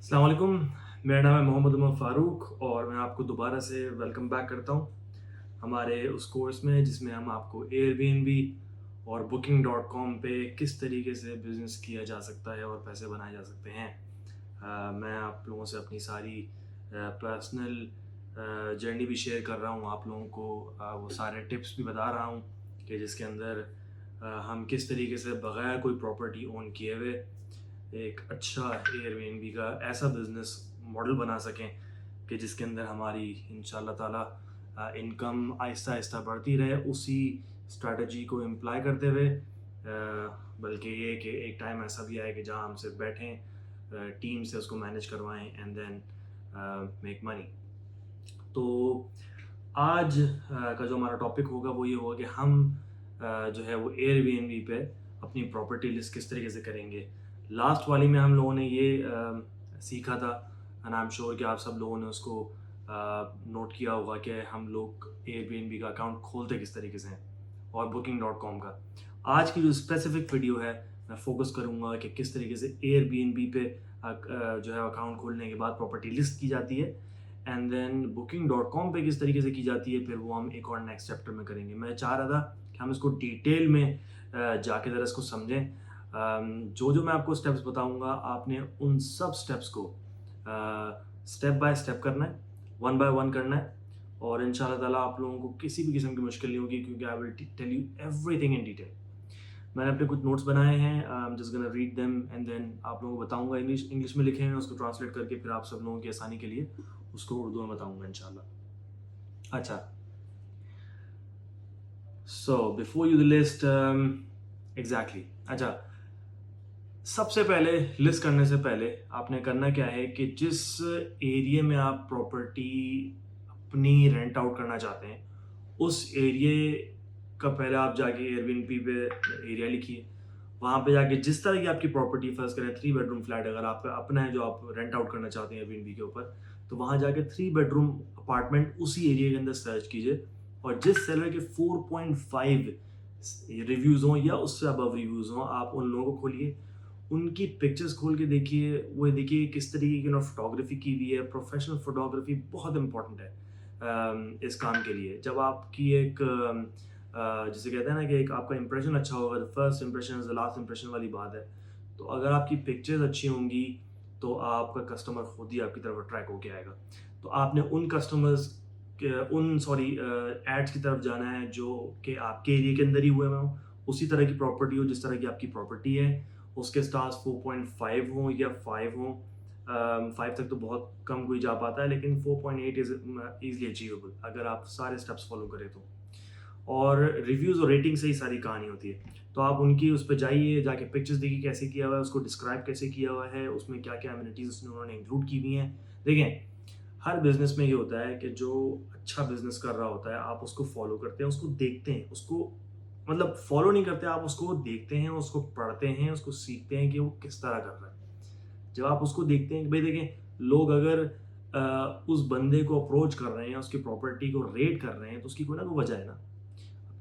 अस्सलाम वालेकुम। मेरा नाम है मोहम्मद उमर फ़ारूक और मैं आपको दोबारा से वेलकम बैक करता हूँ हमारे उस कोर्स में जिसमें हम आपको एयरबीएनबी और बुकिंग डॉट कॉम पे किस तरीके से बिज़नेस किया जा सकता है और पैसे बनाए जा सकते हैं। मैं आप लोगों से अपनी सारी पर्सनल जर्नी भी शेयर कर रहा हूँ, आप लोगों को वो सारे टिप्स भी बता रहा हूँ कि जिसके अंदर हम किस तरीके से बग़ैर कोई प्रॉपर्टी ओन किए हुए एक अच्छा एयरबीएनबी का ऐसा बिज़नेस मॉडल बना सकें कि जिसके अंदर हमारी इंशाल्लाह ताला इनकम आहिस्ता आहिस्ता बढ़ती रहे उसी स्ट्रैटेजी को इम्प्लाई करते हुए, बल्कि ये कि एक टाइम ऐसा भी आए कि जहाँ हम सिर्फ बैठें, टीम से उसको मैनेज करवाएं एंड देन मेक मनी। तो आज का जो हमारा टॉपिक होगा वो ये होगा कि हम जो है वो एयरबीएनबी पे अपनी प्रॉपर्टी लिस्ट किस तरीके से करेंगे। लास्ट वाली में हम लोगों ने ये सीखा था एंड आई एम श्योर कि आप सब लोगों ने उसको नोट किया होगा कि हम लोग एयरबीएनबी का अकाउंट खोलते किस तरीके से हैं और बुकिंग डॉट कॉम का। आज की जो स्पेसिफिक वीडियो है मैं फोकस करूंगा कि किस तरीके से एयरबीएनबी पे जो है अकाउंट खोलने के बाद प्रॉपर्टी लिस्ट की जाती है and then booking dot com पर किस तरीके से की जाती है, फिर वो हम एक और नेक्स्ट चैप्टर में करेंगे। मैं चाह रहा था कि हम इसको डिटेल में जाके ज़रा इसको समझें। जो जो मैं आपको स्टेप्स बताऊंगा आपने उन सब स्टेप्स को स्टेप बाय स्टेप करना है, वन बाय वन करना है और इंशाल्लाह ताला आप लोगों को किसी भी किस्म की मुश्किल नहीं होगी क्योंकि I will tell you everything in detail. मैंने अपने कुछ नोट्स बनाए हैं, I am just gonna read them and then आप लोगों को बताऊंगा। इंग्लिश में लिखे हैं, उसको ट्रांसलेट करके फिर आप सब लोगों की आसानी के लिए उसको उर्दू में बताऊंगा इंशाल्लाह। अच्छा, so before you the list, exactly, अच्छा, सबसे पहले लिस्ट करने से पहले आपने करना क्या है कि जिस एरिया में आप प्रॉपर्टी अपनी रेंट आउट करना चाहते हैं उस एरिया का पहले आप जाके एयरबीएनबी पे एरिया लिखिए। वहाँ पे जाके जिस तरह की आपकी प्रॉपर्टी, फर्स्ट करें 3 बेडरूम फ्लैट अगर आपका अपना है जो आप रेंट आउट करना चाहते हैं एयरबीएनबी के ऊपर, तो वहाँ जाके 3 बेडरूम अपार्टमेंट उसी एरिया के अंदर सर्च कीजिए और जिस सेलर के 4.5 रिव्यूज़ हों या उससे अबव रिव्यूज़ हों आप उन लोगों को खोलिए, उनकी पिक्चर्स खोल के देखिए, वो देखिए किस तरीके की फोटोग्राफी की हुई है। प्रोफेशनल फोटोग्राफी बहुत इंपॉर्टेंट है इस काम के लिए। जब आपकी एक जिसे कहते हैं ना कि एक आपका इंप्रेशन अच्छा होगा, the first impression is the last impression वाली बात है। तो अगर आपकी पिक्चर्स अच्छी होंगी तो आपका कस्टमर खुद ही आपकी तरफ अट्रैक्ट होके आएगा। तो आपने उन कस्टमर्स उन सॉरी एड्स की तरफ जाना है जो कि आपके एरिया के अंदर ही हुए हों, उसी तरह की प्रॉपर्टी हो जिस तरह की आपकी प्रॉपर्टी है, उसके स्टार्स 4.5 हों या 5 हों। 5 तक तो बहुत कम कोई जा पाता है लेकिन 4.8 इज ईजिली अचीवेबल अगर आप सारे स्टेप्स फॉलो करें तो। और रिव्यूज़ और रेटिंग से ही सारी कहानी होती है। तो आप उनकी उस पे जाइए, जाके पिक्चर्स देखिए कैसे किया हुआ है, उसको डिस्क्राइब कैसे किया हुआ है, उसमें क्या-क्या एमिनिटीज़ उन्होंने इंक्लूड की हुई हैं। देखें, हर बिज़नेस में ये होता है कि जो अच्छा बिज़नेस कर रहा होता है, आप उसको फ़ॉलो करते हैं, उसको देखते हैं, उसको मतलब फ़ॉलो नहीं करते, आप उसको देखते हैं, उसको पढ़ते हैं, उसको सीखते हैं कि वो किस तरह कर रहा है। जब आप उसको देखते हैं कि भाई देखें, लोग अगर उस बंदे को अप्रोच कर रहे हैं, उसकी प्रॉपर्टी को रेट कर रहे हैं, तो उसकी कोई ना कोई वजह है ना।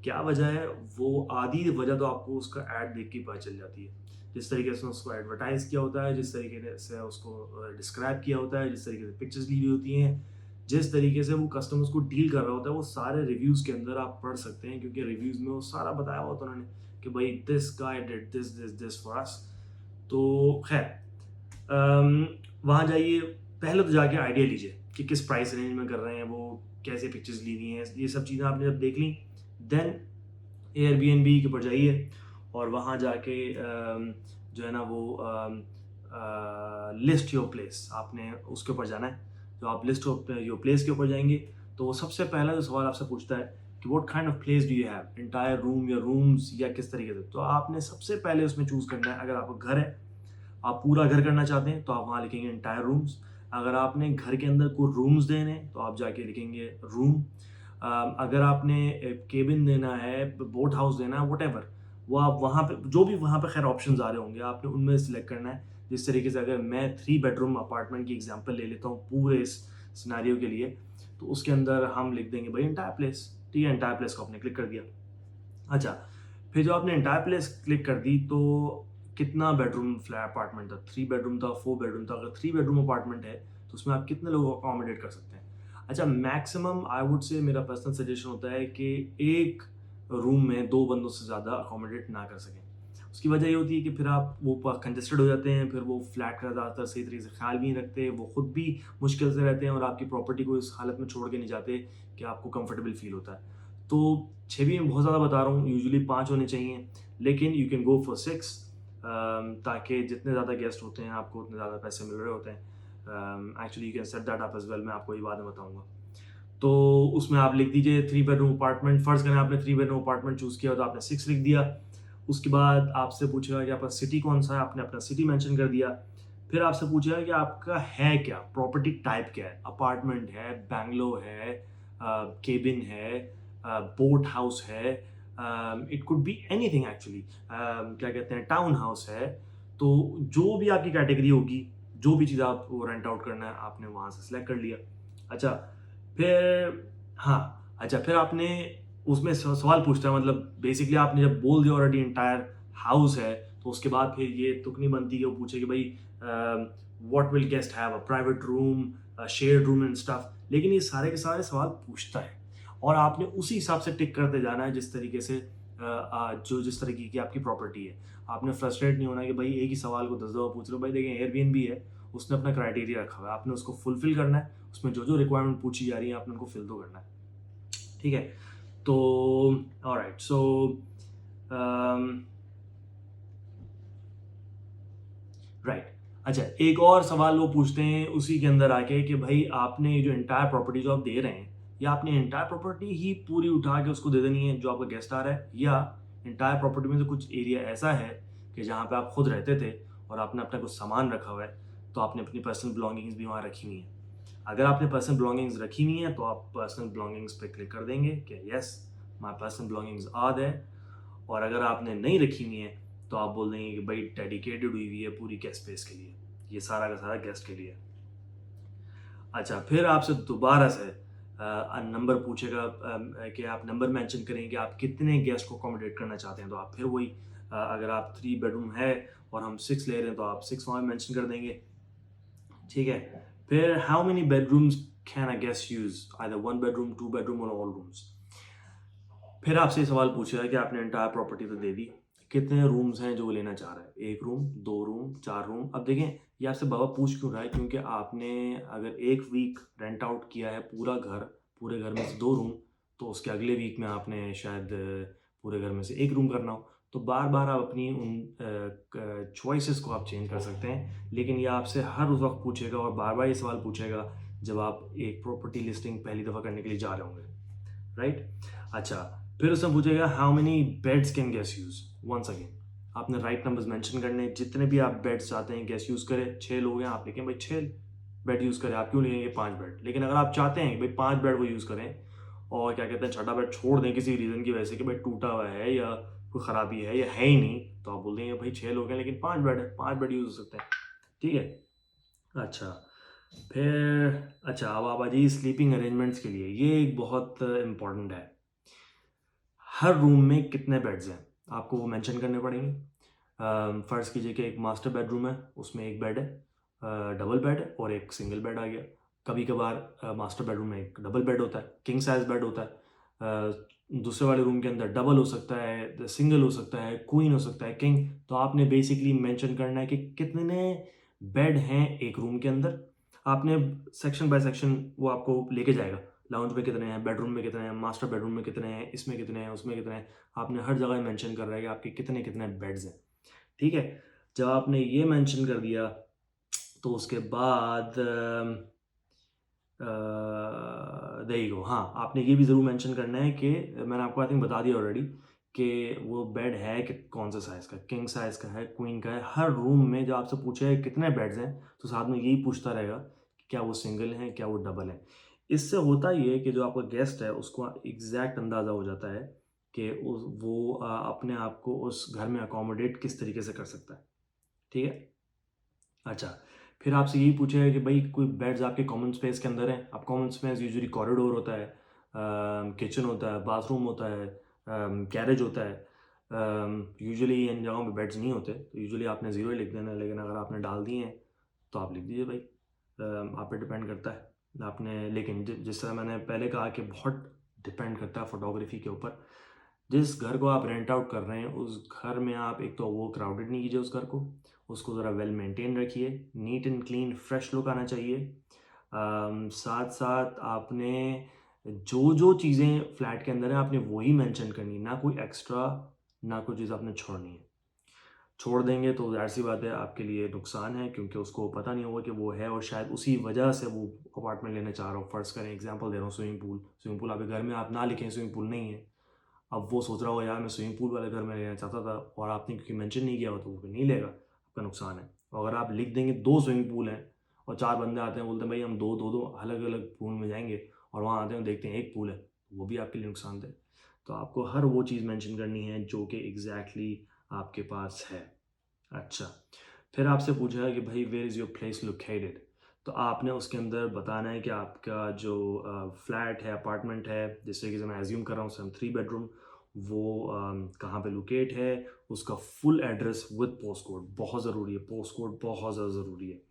क्या वजह है, वो आधी वजह तो आपको उसका ऐड देख के पता चल जाती है। जिस तरीके से उसको एडवर्टाइज़ किया होता है, जिस तरीके से उसको डिस्क्राइब किया होता है, जिस तरीके से पिक्चर्स ली हुई होती हैं, जिस तरीके से वो कस्टमर्स को डील कर रहा होता है, वो सारे रिव्यूज़ के अंदर आप पढ़ सकते हैं क्योंकि रिव्यूज़ में वो सारा बताया हुआ होता है उन्होंने कि भाई this guy did this for us. तो खैर, वहाँ जाइए, पहले तो जाके आइडिया लीजिए कि किस प्राइस रेंज में कर रहे हैं वो, कैसे पिक्चर्स ली हुई हैं, ये सब चीज़ें आपने जब देख ली, देन एयरबीएनबी के ऊपर जाइए और वहाँ जाके जो है ना वो लिस्ट योर प्लेस, आपने उसके ऊपर जाना है। तो आप लिस्ट योर प्लेस के ऊपर जाएंगे तो वो सबसे पहला जो सवाल आपसे पूछता है कि what kind of place do you have, entire room या रूम्स या किस तरीके से। तो आपने सबसे पहले उसमें चूज़ करना है, अगर आपका घर है, आप पूरा घर करना चाहते हैं तो आप वहाँ लिखेंगे एंटायर रूम्स। अगर आपने घर के अंदर कुछ रूम्स देने हैं तो आप जाके लिखेंगे रूम। अगर आपने केबिन देना है, बोट हाउस देना है, व्हाटएवर, वो आप वहाँ पे जो भी वहाँ पे खैर ऑप्शंस आ रहे होंगे आपने उनमें सिलेक्ट करना है। जिस तरीके से अगर मैं 3 बेडरूम अपार्टमेंट की एग्जांपल ले लेता हूँ पूरे इस सिनेरियो के लिए, तो उसके अंदर हम लिख देंगे भाई एंटायर प्लेस। ठीक है, एंटायर प्लेस को आपने क्लिक कर दिया। अच्छा, फिर जो आपने एंटायर प्लेस क्लिक कर दी तो कितना बेडरूम फ्लैट अपार्टमेंट था, 3 बेडरूम था, 4 बेडरूम था, अगर 3 बेडरूम अपार्टमेंट है तो उसमें आप कितने लोगों को अकोमोडेट कर सकते हैं। अच्छा, मैक्सिमम आई वुड से मेरा पर्सनल सजेशन होता है कि एक रूम में 2 बंदों से ज़्यादा अकोमोडेट ना कर सकें। उसकी वजह ये होती है कि फिर आप वो कंजस्टेड हो जाते हैं, फिर वो फ्लैट का ज़्यादातर सही तरीके से ख्याल भी नहीं रखते, वो खुद भी मुश्किल से रहते हैं और आपकी प्रॉपर्टी को इस हालत में छोड़ के नहीं जाते कि आपको कंफर्टेबल फील होता है। तो 6 भी मैं बहुत ज़्यादा बता रहा हूँ, यूजुअली 5 होने चाहिए, लेकिन यू कैन गो फॉर 6 ताकि जितने ज़्यादा गेस्ट होते हैं आपको उतने ज़्यादा पैसे मिल रहे होते हैं। Actually you can set that up as well, मैं आपको ये बाद में बताऊँगा। तो उसमें आप लिख दीजिए 3 बेडरूम अपार्टमेंट, फ़र्ज़ करें आपने 3 बेडरूम अपार्टमेंट चूज़ किया तो आपने 6 लिख दिया। उसके बाद आपसे पूछेगा कि आपका सिटी कौन-सा है, आपने अपना सिटी मेंशन कर दिया। फिर आपसे पूछेगा कि आपका है क्या, प्रॉपर्टी टाइप क्या है, अपार्टमेंट है, बंगलो है, केबिन है, बोट हाउस है, it could be anything actually, क्या कहते हैं, टाउन हाउस है। तो जो भी आपकी कैटेगरी होगी, जो भी चीज़ आपको रेंट आउट करना है, आपने वहाँ से सिलेक्ट कर लिया। अच्छा, फिर हाँ, अच्छा फिर आपने उसमें सवाल पूछता है, मतलब बेसिकली आपने जब बोल दिया ऑलरेडी एंटायर हाउस है, तो उसके बाद फिर ये तुक नहीं बनती कि वो पूछे कि भाई what will guest have, a private room, shared room and stuff. लेकिन ये सारे के सारे सवाल पूछता है और आपने उसी हिसाब से टिक करते जाना है जिस तरीके से जो जिस तरीके की आपकी प्रॉपर्टी है। आपने फ्रस्ट्रेट नहीं होना कि भाई एक ही सवाल को 10 दफ़ा पूछ रहे हो। भाई देखें, एयरबीएनबी है, उसने अपना क्राइटेरिया रखा हुआ है, आपने उसको फुलफिल करना है, उसमें जो जो रिक्वायरमेंट पूछी जा रही है आपने उनको फिल तो करना है। ठीक है, तो ऑलराइट, सो राइट। अच्छा, एक और सवाल वो पूछते हैं उसी के अंदर आके कि भाई आपने जो एंटायर प्रॉपर्टी जो आप दे रहे हैं, या आपने एंटायर प्रॉपर्टी ही पूरी उठा के उसको दे देनी है जो आपका गेस्ट आ रहा है, या एंटायर प्रॉपर्टी में से कुछ एरिया ऐसा है कि जहाँ पे आप खुद रहते थे और आपने अपना कुछ सामान रखा हुआ है, तो आपने अपनी पर्सनल बिलोंगिंग्स भी वहाँ रखी हुई हैं। अगर आपने पर्सनल बिलोंगिंग्स रखी हुई हैं तो आप पर्सनल बिलोंगिंग्स पे क्लिक कर देंगे कि yes, my personal belongings are there. और अगर आपने नहीं रखी हुई है तो आप बोल देंगे कि भाई डेडिकेटेड हुई हुई है पूरी गेस्ट स्पेस के लिए, ये सारा का सारा गेस्ट के लिए है। अच्छा, फिर आपसे दोबारा से नंबर पूछेगा, कि आप नंबर मेंशन करें कि आप कितने गेस्ट को अकोमोडेट करना चाहते हैं, तो आप फिर वही, अगर आप 3 बेडरूम है और हम 6 ले रहे हैं तो आप 6 वहाँ मेंशन कर देंगे। ठीक है, फिर how many bedrooms can a guest use, either 1 bedroom, 2 bedroom और ऑल रूम्स। फिर आपसे ये सवाल पूछेगा कि आपने एंटायर प्रॉपर्टी तो दे दी, कितने रूम्स हैं जो वो लेना चाह रहा है, 1 रूम, 2 रूम, 4 रूम। अब देखें, ये आपसे बाबा पूछ क्यों रहा है, क्योंकि आपने अगर 1 वीक रेंट आउट किया है पूरा घर, पूरे घर में से 2 रूम, तो उसके अगले वीक में आपने शायद पूरे घर में से 1 रूम करना हो। तो बार-बार आप अपनी उन चॉइसेस को आप चेंज कर सकते हैं, लेकिन ये आपसे हर उस वक़्त पूछेगा और बार-बार ये सवाल पूछेगा जब आप एक प्रॉपर्टी लिस्टिंग पहली दफ़ा करने के लिए जा रहे होंगे, राइट? अच्छा, फिर उसमें पूछेगा how many beds can guest use. Once again आपने राइट नंबर्स मेंशन करने हैं, जितने भी आप बेड्स चाहते हैं गेस्ट यूज करें। 6 लोग हैं, आप लिखें भाई 6 बेड यूज करें, आप क्यों लिखेंगे 5 बेड। लेकिन अगर आप चाहते हैं कि भाई 5 बेड वो यूज करें और क्या कहते हैं छठा बेड छोड़ दें किसी रीजन की वजह से कि भाई टूटा हुआ है या कोई खराबी है या है ही नहीं, तो आप बोल देंगे भाई 6 लोग हैं लेकिन 5 बेड है, 5 बेड यूज हो सकते हैं। ठीक है, अच्छा, फिर अच्छा, अब आप आ जाइए स्लीपिंग अरेंजमेंट्स के लिए। ये एक बहुत इंपॉर्टेंट है। हर रूम में कितने बेड्स हैं आपको वो मेंशन करने पड़ेंगे। फ़र्ज़ कीजिए कि एक मास्टर बेडरूम है, उसमें एक बेड है, डबल बेड है और एक सिंगल बेड आ गया। कभी कभार मास्टर बेडरूम में एक डबल बेड होता है, किंग साइज बेड होता है। दूसरे वाले रूम के अंदर डबल हो सकता है, सिंगल हो सकता है, क्वीन हो सकता है, किंग। तो आपने बेसिकली मेंशन करना है कि कितने बेड हैं एक रूम के अंदर। आपने सेक्शन बाय सेक्शन वो आपको लेके जाएगा, लाउंज में कितने हैं, बेडरूम में कितने हैं, मास्टर बेडरूम में कितने हैं, इसमें कितने हैं, उसमें कितने हैं। आपने हर जगह मेंशन कर रहा है कि आपके कितने कितने बेड्स हैं। ठीक है, जब आपने ये मेंशन कर दिया तो उसके बाद देयर यू गो। हाँ, आपने ये भी ज़रूर मेंशन करना है कि मैंने आपको आई थिंक बता दिया ऑलरेडी कि वो बेड है कि कौन सा साइज़ का, किंग साइज़ का है, क्वीन का है। हर रूम में जब आपसे पूछे कितने बेड्स हैं तो साथ में यही पूछता रहेगा कि क्या वो सिंगल हैं, क्या वो डबल हैं। इससे होता ये है कि जो आपका गेस्ट है उसको एग्जैक्ट अंदाज़ा हो जाता है कि वो अपने आप को उस घर में अकोमोडेट किस तरीके से कर सकता है। ठीक है, अच्छा, फिर आपसे यही पूछेगा कि भाई कोई बेड्स आपके कॉमन स्पेस के अंदर हैं। अब कॉमन स्पेस यूजुअली कॉरिडोर होता है, किचन होता है, बाथरूम होता है, गैरेज होता है, यूजुअली इन जगहों पे बेड्स नहीं होते, तो यूजुअली आपने ज़ीरो ही लिख देना है, लेकिन अगर आपने डाल दिए हैं तो आप लिख दीजिए भाई। आप पे डिपेंड करता है आपने, लेकिन जिस तरह मैंने पहले कहा कि बहुत डिपेंड करता है फोटोग्राफी के ऊपर। जिस घर को आप रेंट आउट कर रहे हैं उस घर में आप एक तो वो क्राउडेड नहीं कीजिए उस घर को, उसको ज़रा वेल मेंटेन रखिए, neat and clean fresh look आना चाहिए। साथ साथ आपने जो जो चीज़ें फ्लैट के अंदर हैं आपने वही मेंशन करनी, ना कोई एक्स्ट्रा, ना कोई चीज़ आपने छोड़नी है। छोड़ देंगे तो ज़ाहिर सी बात है आपके लिए नुकसान है, क्योंकि उसको पता नहीं होगा कि वो है, और शायद उसी वजह से वो अपार्टमेंट लेना चाह रहा हो। फ़र्ज़ करें, एग्जांपल दे रहा हूँ, स्विमिंग पूल आपके घर में आप ना लिखें स्विमिंग पूल नहीं है। अब वो सोच रहा होगा यार मैं स्विमिंग पूल वाले घर में लेना चाहता था, और आपने क्योंकि मेंशन नहीं किया हो तो वो फिर नहीं लेगा, आपका नुकसान है। और अगर आप लिख देंगे 2 स्विमिंग पूल हैं और 4 बंदे आते हैं बोलते हैं भाई हम 2 अलग-अलग पूल में जाएँगे, और वहाँ आते हैं देखते हैं 1 पूल है, तो वो भी आपके लिए नुकसानदेह है। तो आपको हर वो चीज़ मेंशन करनी है जो कि एग्ज़ैक्टली आपके पास है। अच्छा, फिर आपसे पूछा है कि भाई where is your place located? तो आपने उसके अंदर बताना है कि आपका जो फ्लैट है, अपार्टमेंट है, जिस तरीके से मैं अज़्यूम कर रहा हूँ सम 3 बेडरूम, वो कहाँ पे लोकेट है, उसका फुल एड्रेस विद पोस्टकोड बहुत ज़रूरी है, पोस्टकोड बहुत ज़्यादा ज़रूरी है।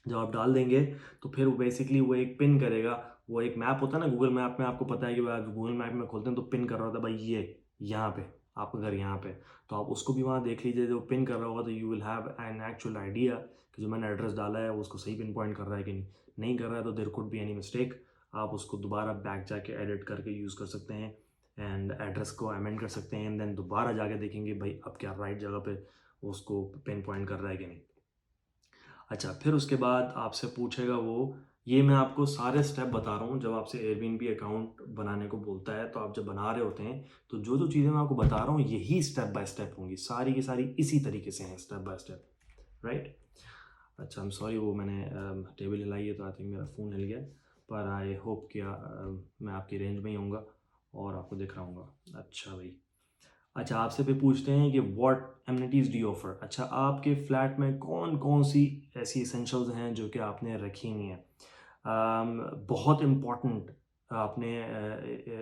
जब आप डाल देंगे तो फिर वो बेसिकली वो एक पिन करेगा, वो एक मैप होता है ना गूगल मैप में, आपको पता है कि भाई आप गूगल मैप में खोलते हैं तो पिन कर रहा होता है भाई ये यहाँ पे, आपका घर यहाँ पे, तो आप उसको भी वहाँ देख लीजिए, जो पिन कर रहा होगा तो you will have an actual idea कि जो मैंने एड्रेस डाला है वो उसको सही पिन पॉइंट कर रहा है कि नहीं। नहीं कर रहा है तो there could be any mistake, आप उसको दोबारा बैक जाके एडिट करके यूज़ कर सकते हैं, एंड एड्रेस को अमेंड कर सकते हैं, एंड देन दोबारा जाके देखेंगे भाई अब क्या राइट जगह पे उसको पिन पॉइंट कर रहा है कि नहीं। अच्छा, फिर उसके बाद आपसे पूछेगा वो, ये मैं आपको सारे स्टेप बता रहा हूँ, जब आपसे एयरबीएनबी अकाउंट बनाने को बोलता है, तो आप जब बना रहे होते हैं, तो जो-जो चीज़ें मैं आपको बता रहा हूँ, यही स्टेप बाय स्टेप होंगी, सारी की सारी इसी तरीके से हैं स्टेप बाय स्टेप, राइट? अच्छा, आई एम सॉरी, वो मैंने टेबल हिलाई है, तो आई थिंक मेरा फ़ोन हिल गया, पर आई होप कि मैं आपकी रेंज में ही होऊँगा और आपको दिख रहा हूँगा। अच्छा भाई। अच्छा, आपसे फिर पूछते हैं कि what amenities do you offer? अच्छा, आपके फ्लैट में कौन-कौन सी ऐसी एसेंशियल्स हैं जो कि आपने रखी हुई हैं? बहुत इम्पोर्टेंट आपने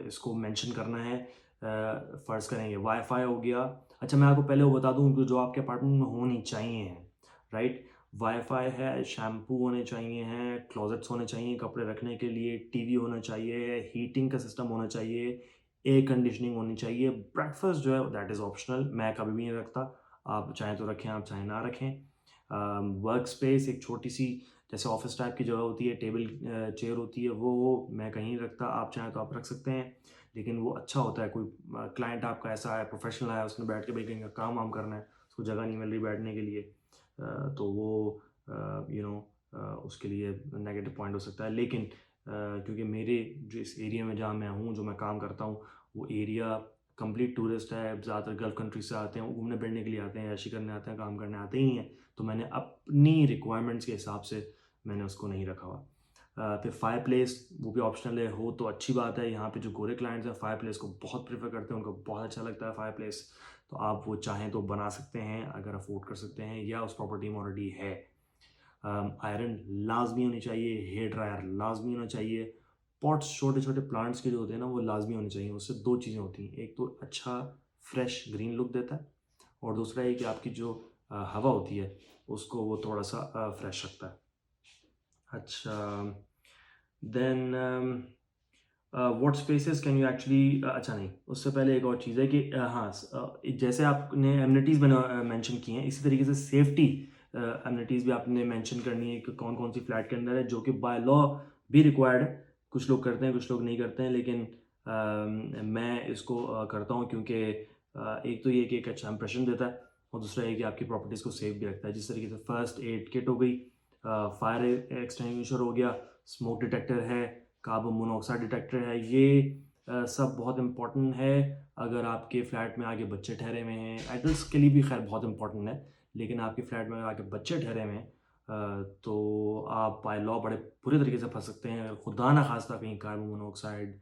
इसको मेंशन करना है। फ़र्ज़ करेंगे वाई-फ़ाई हो गया। अच्छा, मैं आपको पहले वो बता दूँ कि जो आपके अपार्टमेंट में होनी चाहिए हैं, राइट? वाई-फ़ाई है, शैम्पू होने चाहिए हैं, क्लोज़ेट्स होने चाहिए कपड़े रखने के लिए, टीवी होना चाहिए, हीटिंग का सिस्टम होना चाहिए, एयर कंडीशनिंग होनी चाहिए। ब्रेकफ़ास्ट जो है दैट इज़ ऑप्शनल, मैं कभी भी नहीं रखता। आप चाहें तो रखें, आप चाहें ना रखें। वर्क स्पेस एक छोटी-सी जैसे ऑफ़िस टाइप की जगह होती है, टेबल चेयर होती है, वो मैं कहीं नहीं रखता। आप चाहें तो आप रख सकते हैं, लेकिन वो अच्छा होता है, कोई क्लाइंट आपका ऐसा आया, प्रोफ़ेशनल आया, उसने बैठ के भाई कहीं का काम-वाम करना है, उसको जगह नहीं मिल रही बैठने के लिए, तो वो उसके लिए नेगेटिव पॉइंट हो सकता है। लेकिन क्योंकि मेरे जो इस एरिया में जहाँ मैं हूँ, जो मैं काम करता हूँ, वो एरिया कंप्लीट टूरिस्ट है, ज़्यादातर गल्फ़ कंट्री से आते हैं, वो घूमने-फिरने के लिए आते हैं, ऐशी करने आते हैं, काम करने आते ही नहीं हैं। तो मैंने अपनी रिक्वायरमेंट्स के हिसाब से मैंने उसको नहीं रखा हुआ। फिर फायरप्लेस वो भी ऑप्शनल है, हो तो अच्छी बात है। यहाँ पे जो गोरे क्लाइंट्स हैं फायरप्लेस को बहुत प्रेफ़र करते हैं, उनको बहुत अच्छा लगता है फायरप्लेस। तो आप वो चाहें तो बना सकते हैं अगर अफ़ोर्ड कर सकते हैं, या उस प्रॉपर्टी में ऑलरेडी है। आयरन लाज़मी होनी चाहिए, हेयर ड्रायर लाज़मी होना चाहिए। पॉट्स छोटे-छोटे प्लांट्स के जो होते हैं ना वो लाज़मी होने चाहिए। उससे 2 चीज़ें होती हैं, एक तो अच्छा फ्रेश ग्रीन लुक देता है, और दूसरा ये कि आपकी जो हवा होती है उसको वो थोड़ा-सा फ्रेश रखता है। अच्छा, then what spaces can you actually अच्छा नहीं, उससे पहले एक और चीज़ है कि हाँ, जैसे आपने एमिनिटीज़ मेंशन की हैं, इसी तरीके से सेफ्टी एमिनिटीज़ भी आपने मेंशन करनी है कि कौन-कौन सी फ्लैट के अंदर है, जो कि बाय लॉ भी रिक्वायर्ड है। कुछ लोग करते हैं, कुछ लोग नहीं करते हैं, लेकिन मैं इसको करता हूँ, क्योंकि एक तो ये कि एक अच्छा इंप्रेशन देता है, और दूसरा ये कि आपकी प्रॉपर्टीज़ को सेफ भी रखता है। जिस तरीके से फर्स्ट एड किट हो गई, फायर एक्सटिंग्विशर हो गया, स्मोक डिटेक्टर है, कार्बन मोनोऑक्साइड डिटेक्टर है, ये सब बहुत इम्पोर्टेंट है। अगर आपके फ्लैट में आगे बच्चे ठहरे हुए हैं, एडल्ट्स के लिए भी खैर बहुत इम्पोर्टेंट है, लेकिन आपके फ्लैट में आगे बच्चे ठहरे हुए हैं, तो आप बाय लॉ बड़े बुरे तरीके से फंस सकते हैं। अगर खुदा ना खास्ता कहीं कार्बन मोनोऑक्साइड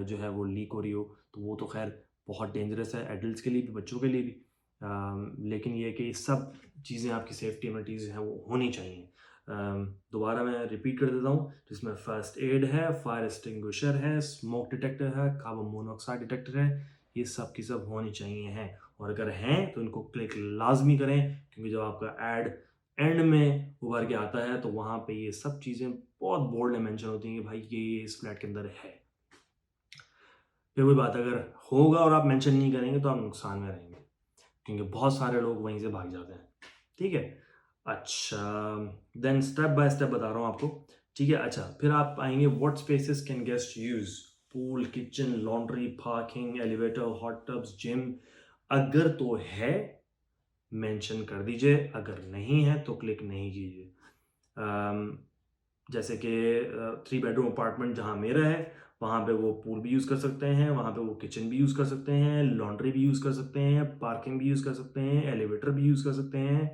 जो है वो लीक हो रही हो, तो वो तो खैर बहुत डेंजरस है एडल्ट्स के लिए भी, बच्चों के लिए भी। लेकिन ये है कि सब चीज़ें आपकी सेफ्टी एमिनिटीज़ हैं वो होनी चाहिए। दोबारा मैं रिपीट कर देता हूँ, जिसमें फर्स्ट एड है, फायर एक्सटिंग्विशर है, स्मोक डिटेक्टर है, कार्बन मोनोऑक्साइड डिटेक्टर है, ये सब की सब होनी चाहिए हैं। और अगर हैं तो इनको क्लिक लाजमी करें, क्योंकि जब आपका ऐड एंड में उभर के आता है तो वहाँ पे ये सब चीज़ें बहुत बोल्ड में मेंशन होती हैं कि भाई ये इस फ्लैट के अंदर है। फिर वही बात, अगर होगा और आप मेंशन नहीं करेंगे तो आप नुकसान में रहेंगे, क्योंकि बहुत सारे लोग वहीं से भाग जाते हैं। ठीक है, अच्छा, देन स्टेप बाय स्टेप बता रहा हूँ आपको। ठीक है, अच्छा, फिर आप आएंगे what spaces can guest use, pool, kitchen, laundry, parking, elevator, hot tubs, gym. अगर तो है मेंशन कर दीजिए, अगर नहीं है तो क्लिक नहीं कीजिए। जैसे कि 3 बेडरूम अपार्टमेंट जहाँ मेरा है, वहाँ पे वो पूल भी यूज़ कर सकते हैं, वहाँ पे वो किचन भी यूज़ कर सकते हैं, लॉन्ड्री भी यूज़ कर सकते हैं, पार्किंग भी यूज़ कर सकते हैं, एलिवेटर भी यूज़ कर सकते हैं,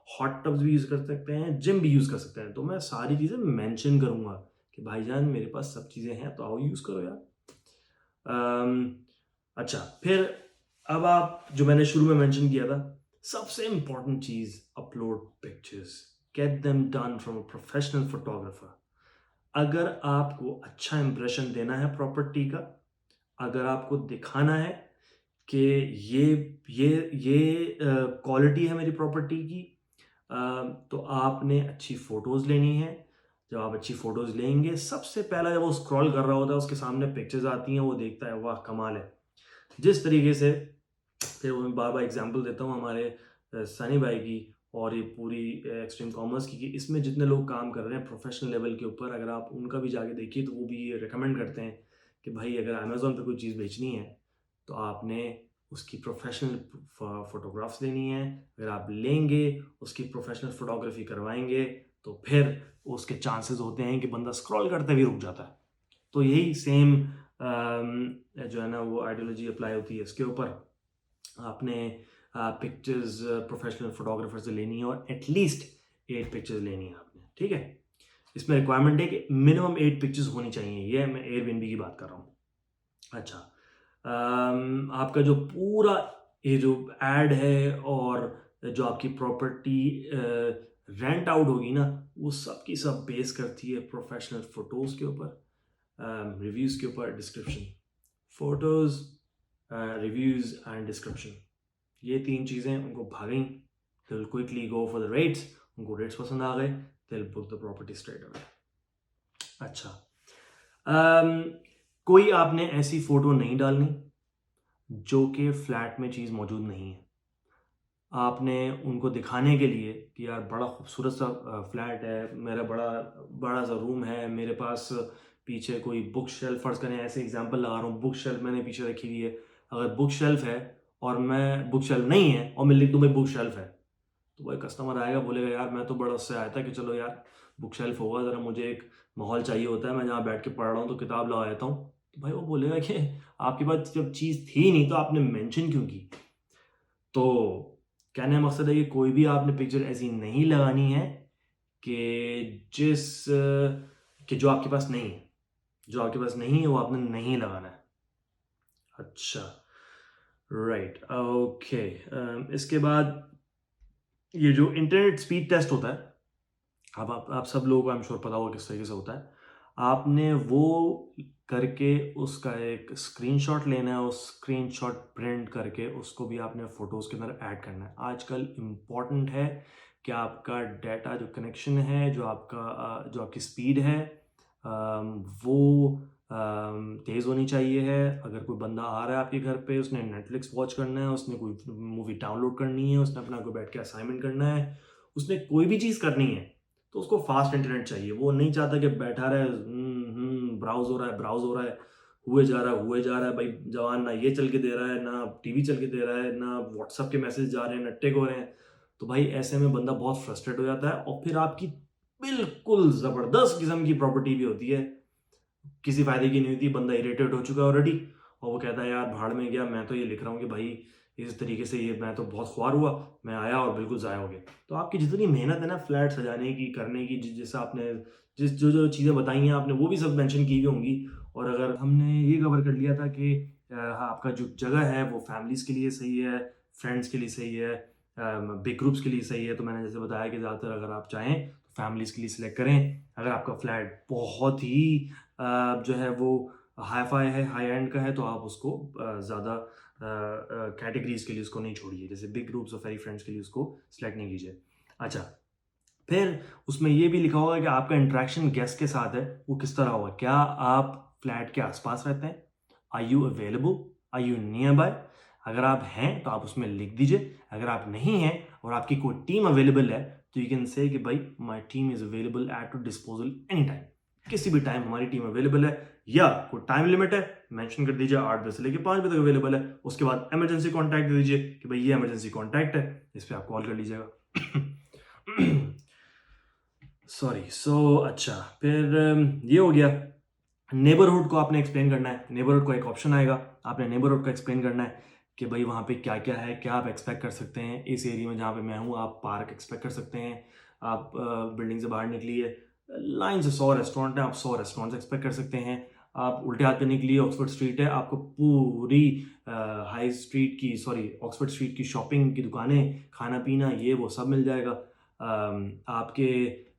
हॉट टब्स भी यूज़ कर सकते हैं, जिम भी यूज़ कर सकते हैं। तो मैं सारी चीज़ें मेंशन करूँगा कि भाईजान मेरे पास सब चीज़ें हैं, तो आओ यूज़ करो यार। अच्छा, फिर अब आप जो मैंने शुरू में मेंशन किया था, सबसे important cheese, upload pictures, get them done from a professional photographer. अगर आपको अच्छा इंप्रेशन देना है प्रॉपर्टी का, अगर आपको दिखाना है कि ये ये क्वालिटी है मेरी प्रॉपर्टी की, अ, तो आपने अच्छी फ़ोटोज़ लेनी है। जब आप अच्छी फ़ोटोज़ लेंगे, सबसे पहला जब वो स्क्रॉल कर रहा होता है उसके सामने पिक्चर्स आती हैं, वो देखता है वाह कमाल है। जिस तरीके से, फिर वो मैं बार-बार एग्ज़ाम्पल देता हूँ हमारे सनी भाई की और ये पूरी एक्सट्रीम कॉमर्स की, कि इसमें जितने लोग काम कर रहे हैं प्रोफ़ेशनल लेवल के ऊपर, अगर आप उनका भी जाके देखिए तो वो भी ये रिकमेंड करते हैं कि भाई अगर अमेज़न पे कोई चीज़ बेचनी है तो आपने उसकी प्रोफ़ेशनल फ़ोटोग्राफ्स लेनी है। अगर आप लेंगे, उसकी प्रोफ़ेशनल फ़ोटोग्राफ़ी करवाएँगे, तो फिर उसके चांसेस होते हैं कि बंदा स्क्रॉल करते हुए रुक जाता है। तो यही सेम जो है ना वो आइडियोलॉजी अप्लाई होती है इसके ऊपर। आपने पिक्चर्स प्रोफेशनल फोटोग्राफर से लेनी है और एटलीस्ट 8 पिक्चर्स लेनी है आपने। ठीक है, इसमें रिक्वायरमेंट है कि मिनिमम 8 पिक्चर्स होनी चाहिए। ये मैं एयरबीएनबी की बात कर रहा हूँ। अच्छा, आपका जो पूरा ये जो एड है और जो आपकी प्रॉपर्टी रेंट आउट होगी ना, वो सब की सब बेस करती है प्रोफेशनल फोटोज़ के ऊपर, रिव्यूज़ के ऊपर, description. Photos, reviews and description, ये 3 चीज़ें उनको भागें, they will quickly go for the rates. उनको रेट्स पसंद आ गए, they will book the property straight away. अच्छा, अम, कोई आपने ऐसी फ़ोटो नहीं डालनी जो कि फ्लैट में चीज़ मौजूद नहीं है। आपने उनको दिखाने के लिए कि यार बड़ा खूबसूरत सा फ्लैट है, मेरा बड़ा बड़ा सा रूम है, मेरे पास पीछे कोई बुक शेल्फ, फ़र्ज़ करें ऐसे एग्जांपल लगा रहा हूँ, बुक शेल्फ मैंने पीछे रखी हुई है। अगर बुक शेल्फ है और मैं बुक शेल्फ नहीं है और मैं लिख दूँ भाई बुक शेल्फ है, तो भाई कस्टमर आएगा बोलेगा यार मैं तो बड़ा उससे आया था कि चलो यार बुक शेल्फ होगा, ज़रा मुझे एक माहौल चाहिए होता है, मैं जहाँ बैठ के पढ़ रहा हूँ तो किताब लगा देता हूँ। तो भाई वो बोलेगा कि आपके पास जब चीज़ थी नहीं तो आपने मेंशन क्यों की? तो कहने का मकसद है कि कोई भी आपने पिक्चर ऐसी नहीं लगानी है कि कि जो आपके पास नहीं है। जो आपके पास नहीं है वो आपने नहीं लगाना है। अच्छा, राइट, ओके। इसके बाद ये जो इंटरनेट स्पीड टेस्ट होता है, अब आप सब लोगों को आई एम श्योर पता होगा किस तरीके से होता है। आपने वो करके उसका एक स्क्रीनशॉट लेना है, उस स्क्रीनशॉट प्रिंट करके उसको भी आपने फ़ोटोज़ के अंदर ऐड करना है। आजकल इम्पॉर्टेंट है कि आपका डाटा जो कनेक्शन है, जो आपकी स्पीड है, वो तेज़ होनी चाहिए है। अगर कोई बंदा आ रहा है आपके घर पे, उसने नेटफ्लिक्स वॉच करना है, उसने कोई मूवी डाउनलोड करनी है, उसने अपना कोई बैठ के असाइनमेंट करना है, उसने कोई भी चीज़ करनी है, तो उसको फास्ट इंटरनेट चाहिए। वो नहीं चाहता कि बैठा रहे, ब्राउज़ हो रहा है, ब्राउज़ हो रहा है, हुए जा रहा है। भाई जवान ना ये चल के दे रहा है, ना टीवी चल के दे रहा है, ना व्हाट्सएप के मैसेज जा रहे हैं, ना टिक हो रहे हैं। तो भाई ऐसे में बंदा बहुत फ्रस्ट्रेट हो जाता है और फिर आपकी बिल्कुल ज़बरदस्त किस्म की प्रॉपर्टी भी होती है, किसी फ़ायदे की नहीं होती, बंदा इरिटेट हो चुका है ऑलरेडी और वो कहता है यार भाड़ में गया, मैं तो ये लिख रहा हूँ कि भाई इस तरीके से ये मैं तो बहुत ख्वार हुआ, मैं आया और बिल्कुल ज़ाया हो गया। तो आपकी जितनी मेहनत है ना फ्लैट सजाने की, करने की, जैसा आपने जो चीज़ें बताई हैं आपने वो भी सब मेंशन की हुई होंगी। और अगर हमने ये कवर कर लिया था कि हाँ, आपका जो जगह है वो फैमिलीज़ के लिए सही है, फ्रेंड्स के लिए सही है, बिग ग्रुप्स के लिए सही है, तो मैंने जैसे बताया कि ज़्यादातर अगर आप चाहें तो फैमिलीज़ के लिए सिलेक्ट करें। अगर आपका फ्लैट बहुत ही जो है वो हाई-फाई है, हाई एंड का है, तो आप उसको ज़्यादा कैटेगरीज के लिए उसको नहीं छोड़िए, जैसे बिग ग्रुप्स और फेरी फ्रेंड्स के लिए उसको सिलेक्ट नहीं कीजिए। अच्छा, फिर उसमें ये भी लिखा होगा कि आपका इंटरेक्शन गेस्ट के साथ है वो किस तरह होगा। क्या आप फ्लैट के आसपास रहते हैं? Are you available? Are you nearby? अगर आप हैं तो आप उसमें लिख दीजिए। अगर आप नहीं हैं और आपकी कोई टीम अवेलेबल है तो यू कैन से कि भाई my team is available at your disposal any time. किसी भी टाइम हमारी टीम अवेलेबल है, या कोई टाइम लिमिट है मेंशन कर दीजिए 8 बजे से लेकर 5 बजे तक अवेलेबल है। उसके बाद इमरजेंसी कॉन्टैक्ट दे दीजिए कि भाई ये इमरजेंसी कॉन्टैक्ट है, इस पर आप कॉल कर लीजिएगा। सॉरी। सो अच्छा, फिर ये हो गया। नेबरहुड को आपने एक्सप्लेन करना है। नेबरहुड को एक ऑप्शन आएगा, आपने नेबरहुड को एक्सप्लेन करना है कि भाई वहाँ पे क्या क्या है, क्या आप एक्सपेक्ट कर सकते हैं। इस एरिया में जहाँ पे मैं हूँ आप पार्क एक्सपेक्ट कर सकते हैं, आप बिल्डिंग से बाहर निकलिए, लाइन से 100 रेस्टोरेंट है, आप 100 रेस्टोरेंट्स एक्सपेक्ट कर सकते हैं। आप उल्टे हाथ पे निकलिए, ऑक्सफोर्ड स्ट्रीट है, आपको पूरी हाई स्ट्रीट की, सॉरी ऑक्सफोर्ड स्ट्रीट की शॉपिंग की दुकानें, खाना पीना ये वो सब मिल जाएगा। आपके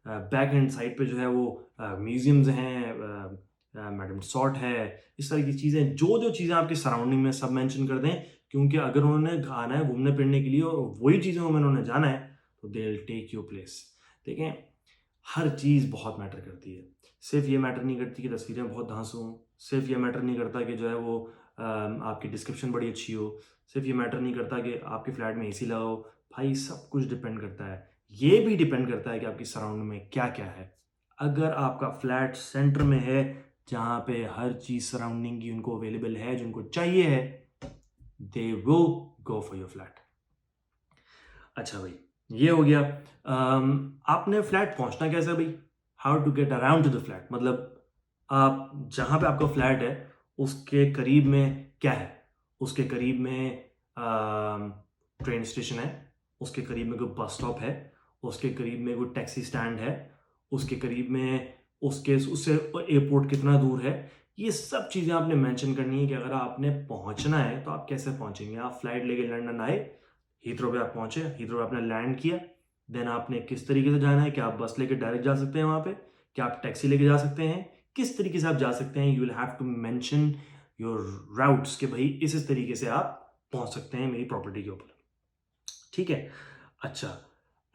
बैक हैंड साइड पे जो है वो म्यूजियम्स हैं, मैडम सॉर्ट है, इस तरह की चीज़ें, जो जो चीज़ें आपकी सराउंडिंग में सब मेंशन कर दें, क्योंकि अगर उन्होंने आना है घूमने फिरने के लिए और वही चीज़ों में उन्होंने जाना है तो they will take your place. देखें, हर चीज़ बहुत मैटर करती है। सिर्फ ये मैटर नहीं करती कि तस्वीरें बहुत धांसू हों, सिर्फ ये मैटर नहीं करता कि जो है वो आपकी डिस्क्रिप्शन बड़ी अच्छी हो, सिर्फ ये मैटर नहीं करता कि आपके फ्लैट में एसी लगा हो। भाई सब कुछ डिपेंड करता है। ये भी डिपेंड करता है कि आपकी सराउंडिंग में क्या क्या है। अगर आपका फ्लैट सेंटर में है जहाँ पे हर चीज़ सराउंडिंग की उनको अवेलेबल है जो उनको चाहिए है, they will go for your flat. अच्छा भाई, ये हो गया। आपने फ्लैट पहुंचना कैसे भाई? How to get around to the flat, मतलब आप जहाँ पे आपका फ्लैट है उसके करीब में क्या है? उसके करीब में ट्रेन स्टेशन है, उसके करीब में कोई बस स्टॉप है, उसके करीब में कोई टैक्सी स्टैंड है, उसके करीब में उससे एयरपोर्ट कितना दूर है। ये सब चीज़ें आपने मेंशन करनी है कि अगर आपने पहुंचना है तो आप कैसे पहुंचेंगे। आप फ्लाइट लेके लंदन आए, हीथ्रो पे आप पहुंचे, हीथ्रो पे आपने लैंड किया, देन आपने किस तरीके से जाना है? क्या आप बस लेके डायरेक्ट जा सकते हैं वहाँ पे? क्या आप टैक्सी लेके जा सकते हैं? किस तरीके से आप जा सकते हैं? You will have to mention your routes कि भाई इस तरीके से आप पहुंच सकते हैं मेरी प्रॉपर्टी के ऊपर। ठीक है। अच्छा,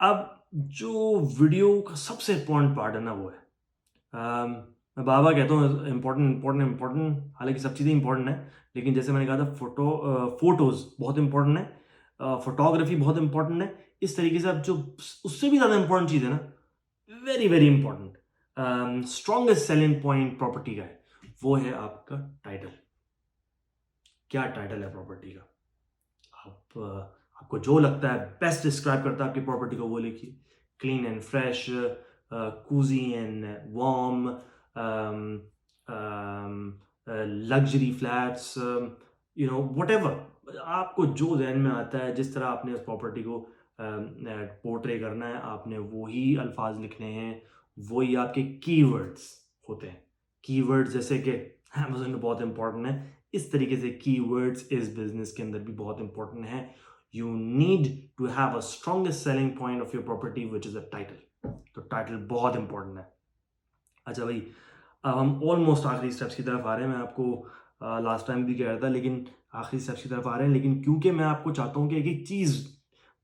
अब जो वीडियो का सबसे इंपॉर्टेंट पार्ट है ना वो है, मैं बार बार कहता हूँ इम्पोर्टेंट इम्पोर्टेंट इम्पोर्टेंट, हालांकि सब चीज़ें इंपॉर्टेंट है, लेकिन जैसे मैंने कहा था फोटोज़ बहुत इंपॉर्टेंट है, फोटोग्राफी बहुत इंपॉर्टेंट है। इस तरीके से आप जो उससे भी ज़्यादा इंपॉर्टेंट चीज़ है ना, very very important, strongest selling point property का है, वो है आपका टाइटल। क्या टाइटल है प्रॉपर्टी का? आपको जो लगता है बेस्ट डिस्क्राइब करता है आपकी प्रॉपर्टी को वो लिखिए। Clean and fresh, cosy and warm, luxury flats, whatever आपको जो ध्यान में आता है, जिस तरह आपने उस प्रॉपर्टी को पोर्ट्रे करना है, आपने वही अल्फाज लिखने हैं, वही आपके कीवर्ड्स होते हैं। कीवर्ड्स जैसे कि अमेज़न में बहुत इंपॉर्टेंट है, इस तरीके से कीवर्ड्स इस बिजनेस के अंदर भी बहुत इंपॉर्टेंट है। You need to have a strongest selling point of your property which is a title. तो टाइटल बहुत इंपॉर्टेंट है। अच्छा भाई, अब हम ऑलमोस्ट आखिरी स्टेप्स की तरफ आ रहे हैं। मैं आपको लास्ट टाइम भी कह रहा था, लेकिन आखिरी स्टेप्स की तरफ आ रहे हैं, लेकिन क्योंकि मैं आपको चाहता हूँ कि एक एक चीज़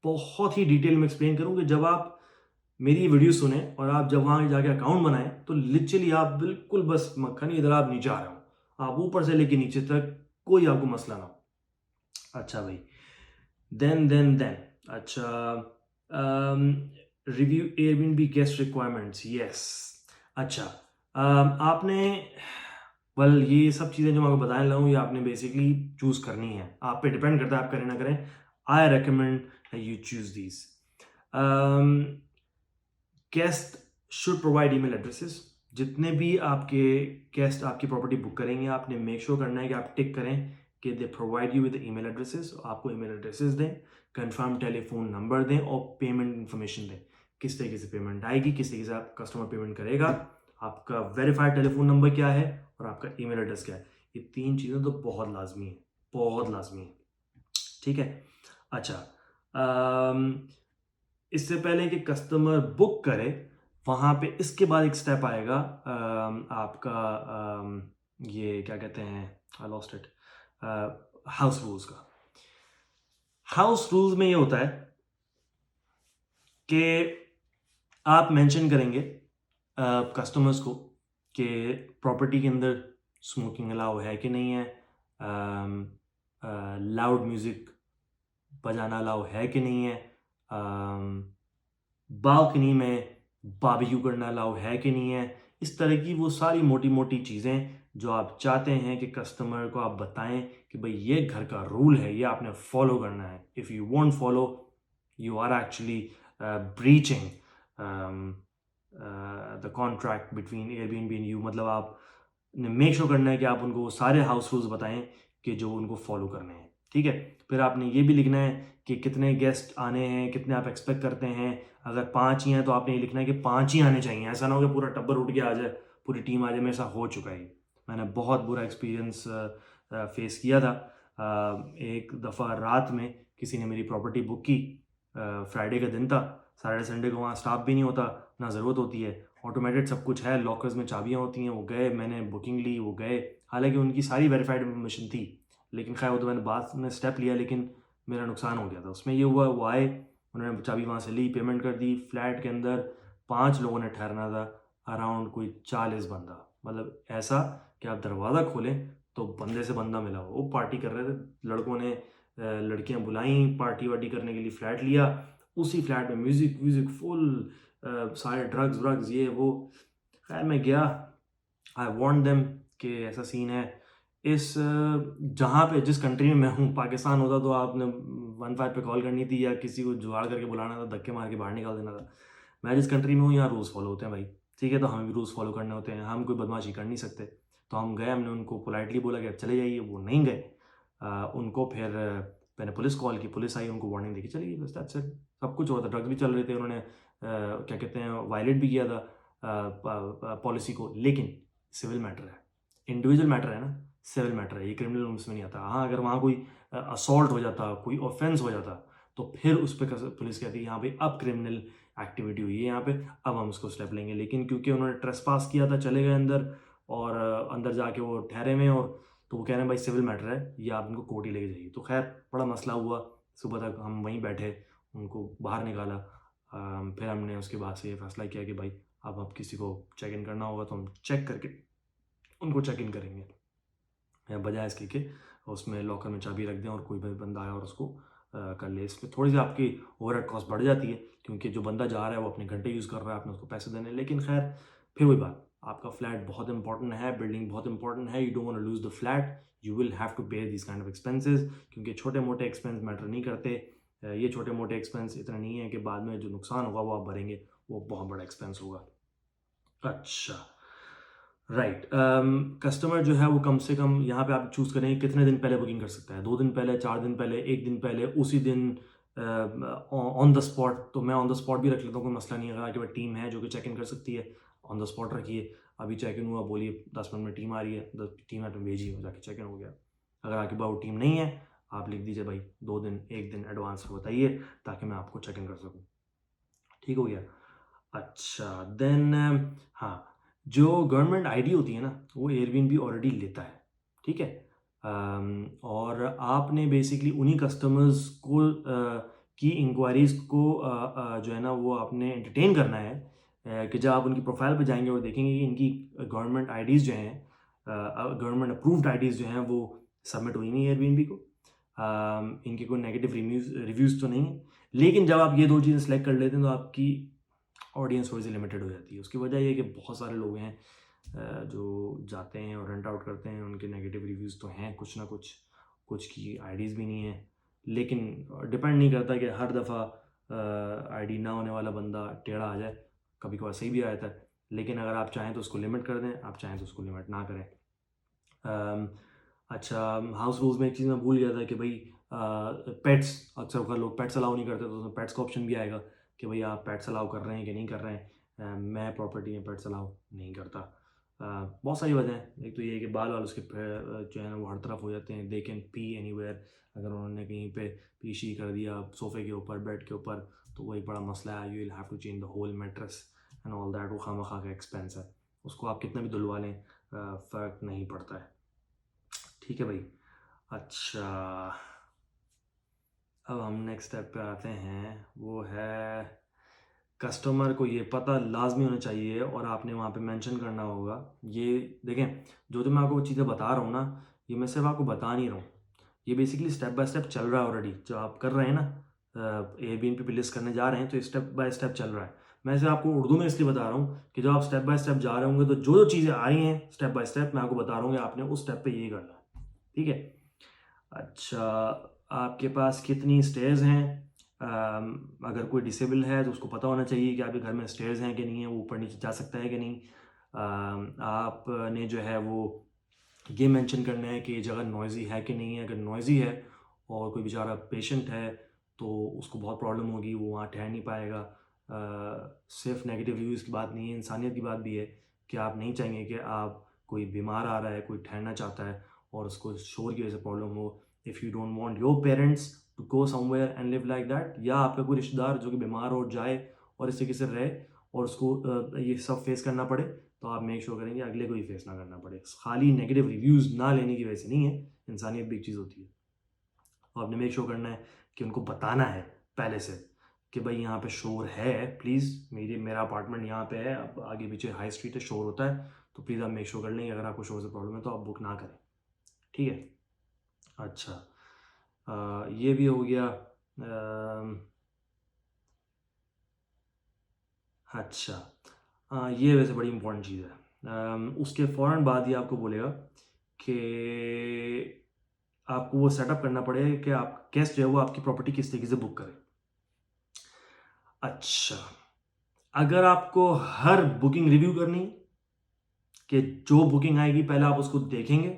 बहुत ही डिटेल में एक्सप्लेन करूँ कि जब आप मेरी वीडियो सुने और आप जब वहाँ जाके अकाउंट बनाएं तो लिटरली आप बिल्कुल बस मक्खन इधर आप नीचे आ रहे हो, आप ऊपर से लेके नीचे तक कोई आपको मसला ना हो। अच्छा भाई, देन अच्छा, review Airbnb guest requirements, yes. अच्छा, आपने वेल ये सब चीज़ें जो मैं आपको बताने लगा हूँ ये आपने बेसिकली चूज़ करनी है, आप पे डिपेंड करता है आप करें ना करें। I recommend you choose these. Guest should provide email addresses. जितने भी आपके गेस्ट आपकी प्रॉपर्टी बुक करेंगे आपने मेक श्योर करना है कि आप टिक करें कि they provide you with email addresses. आपको ईमेल एड्रेसेस दें, कंफर्म टेलीफोन नंबर दें और पेमेंट इन्फॉर्मेशन दें। किस तरीके से पेमेंट आएगी, किस तरीके से आप कस्टमर पेमेंट करेगा, आपका वेरीफाइड टेलीफोन नंबर क्या है और आपका ईमेल एड्रेस क्या है। ये तीन चीज़ें तो बहुत लाजमी है, बहुत लाजमी है। ठीक है। अच्छा, इससे पहले कि कस्टमर बुक करे वहाँ पे इसके बाद एक स्टेप आएगा, आपका ये क्या कहते हैं, I lost it, house rules का। हाउस रूल्स में ये होता है कि आप मेंशन करेंगे कस्टमर्स को कि प्रॉपर्टी के अंदर स्मोकिंग अलाउ है कि नहीं है, लाउड म्यूज़िक बजाना अलाउ है कि नहीं है, बालकनी में बारबेक्यू करना अलाउ है कि नहीं है। इस तरह की वो सारी मोटी मोटी चीज़ें जो आप चाहते हैं कि कस्टमर को आप बताएं कि भाई ये घर का रूल है, ये आपने फॉलो करना है। If you won't follow, you are actually breaching the contract between Airbnb and you. मतलब आप मेक श्योर करना है कि आप उनको वो सारे हाउस रूल्स बताएं कि जो उनको फॉलो करने हैं, ठीक है। फिर आपने ये भी लिखना है कि कितने गेस्ट आने हैं, कितने आप एक्सपेक्ट करते हैं। अगर 5 ही हैं तो आपने ये लिखना है कि 5 ही आने चाहिए। ऐसा ना हो कि पूरा टब्बर उठ के आ जाए, पूरी टीम आ जाए। मेरे साथ हो चुका है, मैंने बहुत बुरा एक्सपीरियंस फेस किया था। एक दफ़ा रात में किसी ने मेरी प्रॉपर्टी बुक की, फ्राइडे का दिन था, सैटरडे संडे को वहाँ स्टाफ भी नहीं होता, ना ज़रूरत होती है, ऑटोमेटेड सब कुछ है, लॉकर्स में चाबियाँ होती हैं। वो गए, मैंने बुकिंग ली, वो गए, हालांकि उनकी सारी वेरीफाइड इन्फॉर्मेशन थी, लेकिन खैर वो तो मैंने बाद में स्टेप लिया, लेकिन मेरा नुकसान हो गया था उसमें। ये हुआ, वो आए, उन्होंने चाबी वहाँ से ली, पेमेंट कर दी। फ्लैट के अंदर 5 लोगों ने ठहरना था, अराउंड कोई 40 बंदा। मतलब ऐसा कि आप दरवाज़ा खोलें तो बंदे से बंदा मिला हो। वो पार्टी कर रहे थे, लड़कों ने लड़कियां बुलाई पार्टी वार्टी करने के लिए, फ्लैट लिया। उसी फ्लैट में म्यूज़िक व्यूज़िक फुल, सारे ड्रग्स व्रग्स ये वो। खैर मैं गया, आई वॉन्ट देम कि ऐसा सीन है। इस जहाँ पे जिस कंट्री में मैं हूँ, पाकिस्तान होता तो आपने 15 पे कॉल करनी थी या किसी को जुगाड़ करके बुलाना था, धक्के मार के बाहर निकाल देना था। मैं जिस कंट्री में हूँ यहाँ रूल्स फॉलो होते हैं भाई, ठीक है। तो हमें भी रूल्स फॉलो करने होते हैं, हम कोई बदमाशी कर नहीं सकते। तो हम गए, हमने उनको पोलाइटली बोला कि आप चले जाइए, वो नहीं गए। उनको फिर मैंने पुलिस कॉल की, पुलिस आई, उनको वार्निंग देके चली गई, बस दैट्स इट। सब कुछ हुआ था, ड्रग्स भी चल रहे थे, उन्होंने क्या कहते हैं वायलेट भी किया था पॉलिसी को। लेकिन सिविल मैटर है, इंडिविजुअल मैटर है ना, सिविल मैटर है, ये क्रिमिनल रूल्स में नहीं आता। हाँ, अगर वहाँ कोई असॉल्ट हो जाता, कोई ऑफेंस हो जाता, तो फिर उस पर पुलिस कहती है यहाँ पे अब क्रिमिनल एक्टिविटी हुई है यहाँ पे, अब हम उसको स्टेप लेंगे। लेकिन क्योंकि उन्होंने ट्रेसपास किया था, चले गए अंदर, और अंदर जाके वो ठहरे हुए हैं, और तो वो कह रहे हैं भाई सिविल मैटर है, ये आप इनको कोर्ट ही लेके जाइए। तो खैर बड़ा मसला हुआ, सुबह तक हम वहीं बैठे, उनको बाहर निकाला। फिर हमने उसके बाद से ये फैसला किया कि भाई अब किसी को चेक इन करना होगा तो हम चेक करके उनको चेक इन करेंगे, या बजाय इसके कि उसमें लॉकर में चाबी रख दें और कोई भी बंदा आया और उसको कर ले। इसमें थोड़ी सी आपकी ओवरहेड कॉस्ट बढ़ जाती है, क्योंकि जो बंदा जा रहा है वो अपने घंटे यूज़ कर रहा है, आपने उसको पैसे देने। लेकिन खैर फिर वही बात, आपका फ्लैट बहुत इंपॉर्टेंट है, बिल्डिंग बहुत इंपॉर्टेंट है, you don't want to lose the flat, you will have to bear this kind of expenses. क्योंकि छोटे मोटे एक्सपेंस मैटर नहीं करते। ये छोटे मोटे एक्सपेंस इतना नहीं है कि बाद में जो नुकसान होगा वो आप भरेंगे, वो बहुत बड़ा एक्सपेंस होगा। अच्छा, राइट। कस्टमर जो है वो कम से कम यहाँ पे आप चूज़ करें कितने दिन पहले बुकिंग कर सकता है। 2 दिन पहले, 4 दिन पहले, 1 दिन पहले, उसी दिन, ऑन द स्पॉट। तो मैं ऑन द स्पॉट भी रख लेता हूँ, कोई मसला नहीं है। अगर आपके पास टीम है जो कि चेक इन कर सकती है, ऑन द स्पॉट रखिए। अभी चेक इन हुआ, बोलिए 10 मिनट में टीम आ रही है, टीम आपने भेजी हो, जाके चेक इन हो गया। अगर आपके पास वो टीम नहीं है, आप लिख दीजिए भाई 2 दिन, 1 दिन एडवांस में बताइए, ताकि मैं आपको चेक इन कर सकूँ। ठीक हो गया। अच्छा, देन हाँ, जो गवर्नमेंट आईडी होती है ना, वो एयरबीएनबी ऑलरेडी लेता है, ठीक है। और आपने बेसिकली उन्हीं कस्टमर्स को की इंक्वायरीज़ को जो है ना वो आपने एंटरटेन करना है। कि जब आप उनकी प्रोफाइल पे जाएंगे और देखेंगे कि इनकी गवर्नमेंट आईडीज़ जो हैं, गवर्नमेंट अप्रूव्ड आईडीज़ जो हैं वो सबमिट हुई नहीं है एयरबीएनबी को। इनके कोई नेगेटिव रिव्यूज़ तो नहीं है। लेकिन जब आप ये 2 चीज़ें सेलेक्ट कर लेते हैं तो आपकी ऑडियंस थोड़ी सी लिमिटेड हो जाती है। उसकी वजह ये है कि बहुत सारे लोग हैं जो जाते हैं और रेंट आउट करते हैं, उनके नेगेटिव रिव्यूज़ तो हैं कुछ ना कुछ, कुछ की आईडीज़ भी नहीं है। लेकिन डिपेंड नहीं करता कि हर दफ़ा आईडी ना होने वाला बंदा टेढ़ा आ जाए, कभी कभार सही भी आ जाता है। लेकिन अगर आप चाहें तो उसको लिमिट कर दें, आप चाहें तो उसको लिमिट ना करें। अम, अच्छा, हाउस रूल्स में एक चीज़ मैं भूल गया था कि भाई पेट्स, अक्सर लोग पेट्स अलाउ नहीं करते, तो उसमें पेट्स का ऑप्शन भी आएगा कि भाई आप पेट्स अलाउ कर रहे हैं कि नहीं कर रहे हैं। मैं प्रॉपर्टी में पेट्स अलाउ नहीं करता। बहुत सारी वजह हैं। एक तो ये है कि बाल वाल उसके जो है ना वो हर तरफ हो जाते हैं, दे कैन पी एनीवेयर। अगर उन्होंने कहीं पे पी शी कर दिया सोफ़े के ऊपर, बेड के ऊपर, तो वो एक बड़ा मसला है। You will have to change the whole mattress and all that. वो खामखा का एक्सपेंस है, उसको आप कितना भी धुलवा लें फ़र्क नहीं पड़ता है। ठीक है भाई। अच्छा, अब हम नेक्स्ट स्टेप पे आते हैं, वो है कस्टमर को ये पता लाजमी होना चाहिए और आपने वहाँ पे मेंशन करना होगा। ये देखें, जो मैं आपको चीज़ें बता रहा हूँ ना, ये मैं सिर्फ आपको बता नहीं रहा हूँ, ये बेसिकली स्टेप बाय स्टेप चल रहा है ऑलरेडी। जो आप कर रहे हैं ना, एयरबीएनबी पे लिस्ट करने जा रहे हैं, तो स्टेप बाय स्टेप चल रहा है। मैं इसे आपको उर्दू में इसलिए बता रहा हूँ कि जब आप स्टेप बाय स्टेप जा रहे होंगे तो जो जो चीज़ें आ रही हैं स्टेप बाय स्टेप, मैं आपको बता रहा हूँ कि आपने उस स्टेप पे ये करना है। ठीक है। अच्छा, आपके पास कितनी स्टेयर्स हैं? अगर कोई डिसेबल है तो उसको पता होना चाहिए कि आपके घर में स्टेयर्स हैं कि नहीं है, वो ऊपर नीचे जा सकता है कि नहीं। आपने जो है वो ये मेंशन करना है कि ये जगह नॉइज़ी है कि नहीं है। अगर नॉइज़ी है और कोई बेचारा पेशेंट है तो उसको बहुत प्रॉब्लम होगी, वो वहाँ ठहर नहीं पाएगा। सिर्फ नेगेटिव रिव्यूज़ की बात नहीं है, इंसानियत की बात भी है कि आप नहीं चाहेंगे कि आप, कोई बीमार आ रहा है, कोई ठहरना चाहता है और उसको शोर की वजह से प्रॉब्लम हो। If you don't want your parents to go somewhere and live like that, या आपका कोई रिश्तेदार जो कि बीमार हो जाए और इस तरीके से रहे और उसको ये सब फेस करना पड़े, तो आप मेक श्योर करेंगे अगले को ही फेस ना करना पड़े। खाली नेगेटिव रिव्यूज़ ना लेने की वजह से नहीं है, इंसानियत भी एक चीज़ होती है। तो आपने मेक श्योर करना है कि उनको बताना है पहले से कि भाई यहाँ पे शोर है, प्लीज़ मेरा अपार्टमेंट यहाँ पे है, अब आगे पीछे हाई स्ट्रीट है, शोर होता है, तो प्लीज़ आप मेक श्योर कर लें कि अगर आपको शोर से प्रॉब्लम है तो आप बुक ना करें। ठीक है। अच्छा, ये भी हो गया। अच्छा, ये वैसे बड़ी इंपॉर्टेंट चीज़ है। उसके फ़ौरन बाद ये आपको बोलेगा कि आपको वो सेटअप करना पड़ेगा कि आप गेस्ट जो है वो आपकी प्रॉपर्टी किस तरीके से बुक करें। अच्छा, अगर आपको हर बुकिंग रिव्यू करनी है कि जो बुकिंग आएगी पहले आप उसको देखेंगे,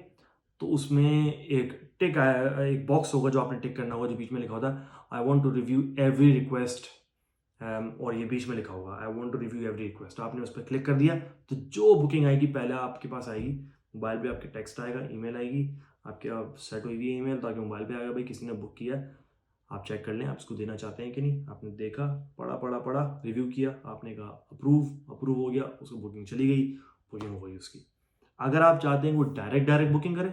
तो उसमें एक टिक आया, एक बॉक्स होगा जो आपने टिक करना होगा, जो बीच में लिखा होता है I want to review every request. और ये बीच में लिखा होगा I want to review every request. आपने उस पर क्लिक कर दिया तो जो बुकिंग आएगी पहले आपके पास आएगी, मोबाइल पे आपके टेक्स्ट आएगा, ईमेल आएगी आपके, सेट हुई हुई है ईमेल, ताकि मोबाइल पे आएगा भाई किसी ने बुक किया है, आप चेक कर लें आप इसको देना चाहते हैं कि नहीं। आपने देखा, पढ़ा पढ़ा पढ़ा, रिव्यू किया, आपने कहा अप्रूव, अप्रूव हो गया, उसको बुकिंग चली गई, बुकिंग हो गई उसकी। अगर आप चाहते हैं वो डायरेक्ट डायरेक्ट बुकिंग करें,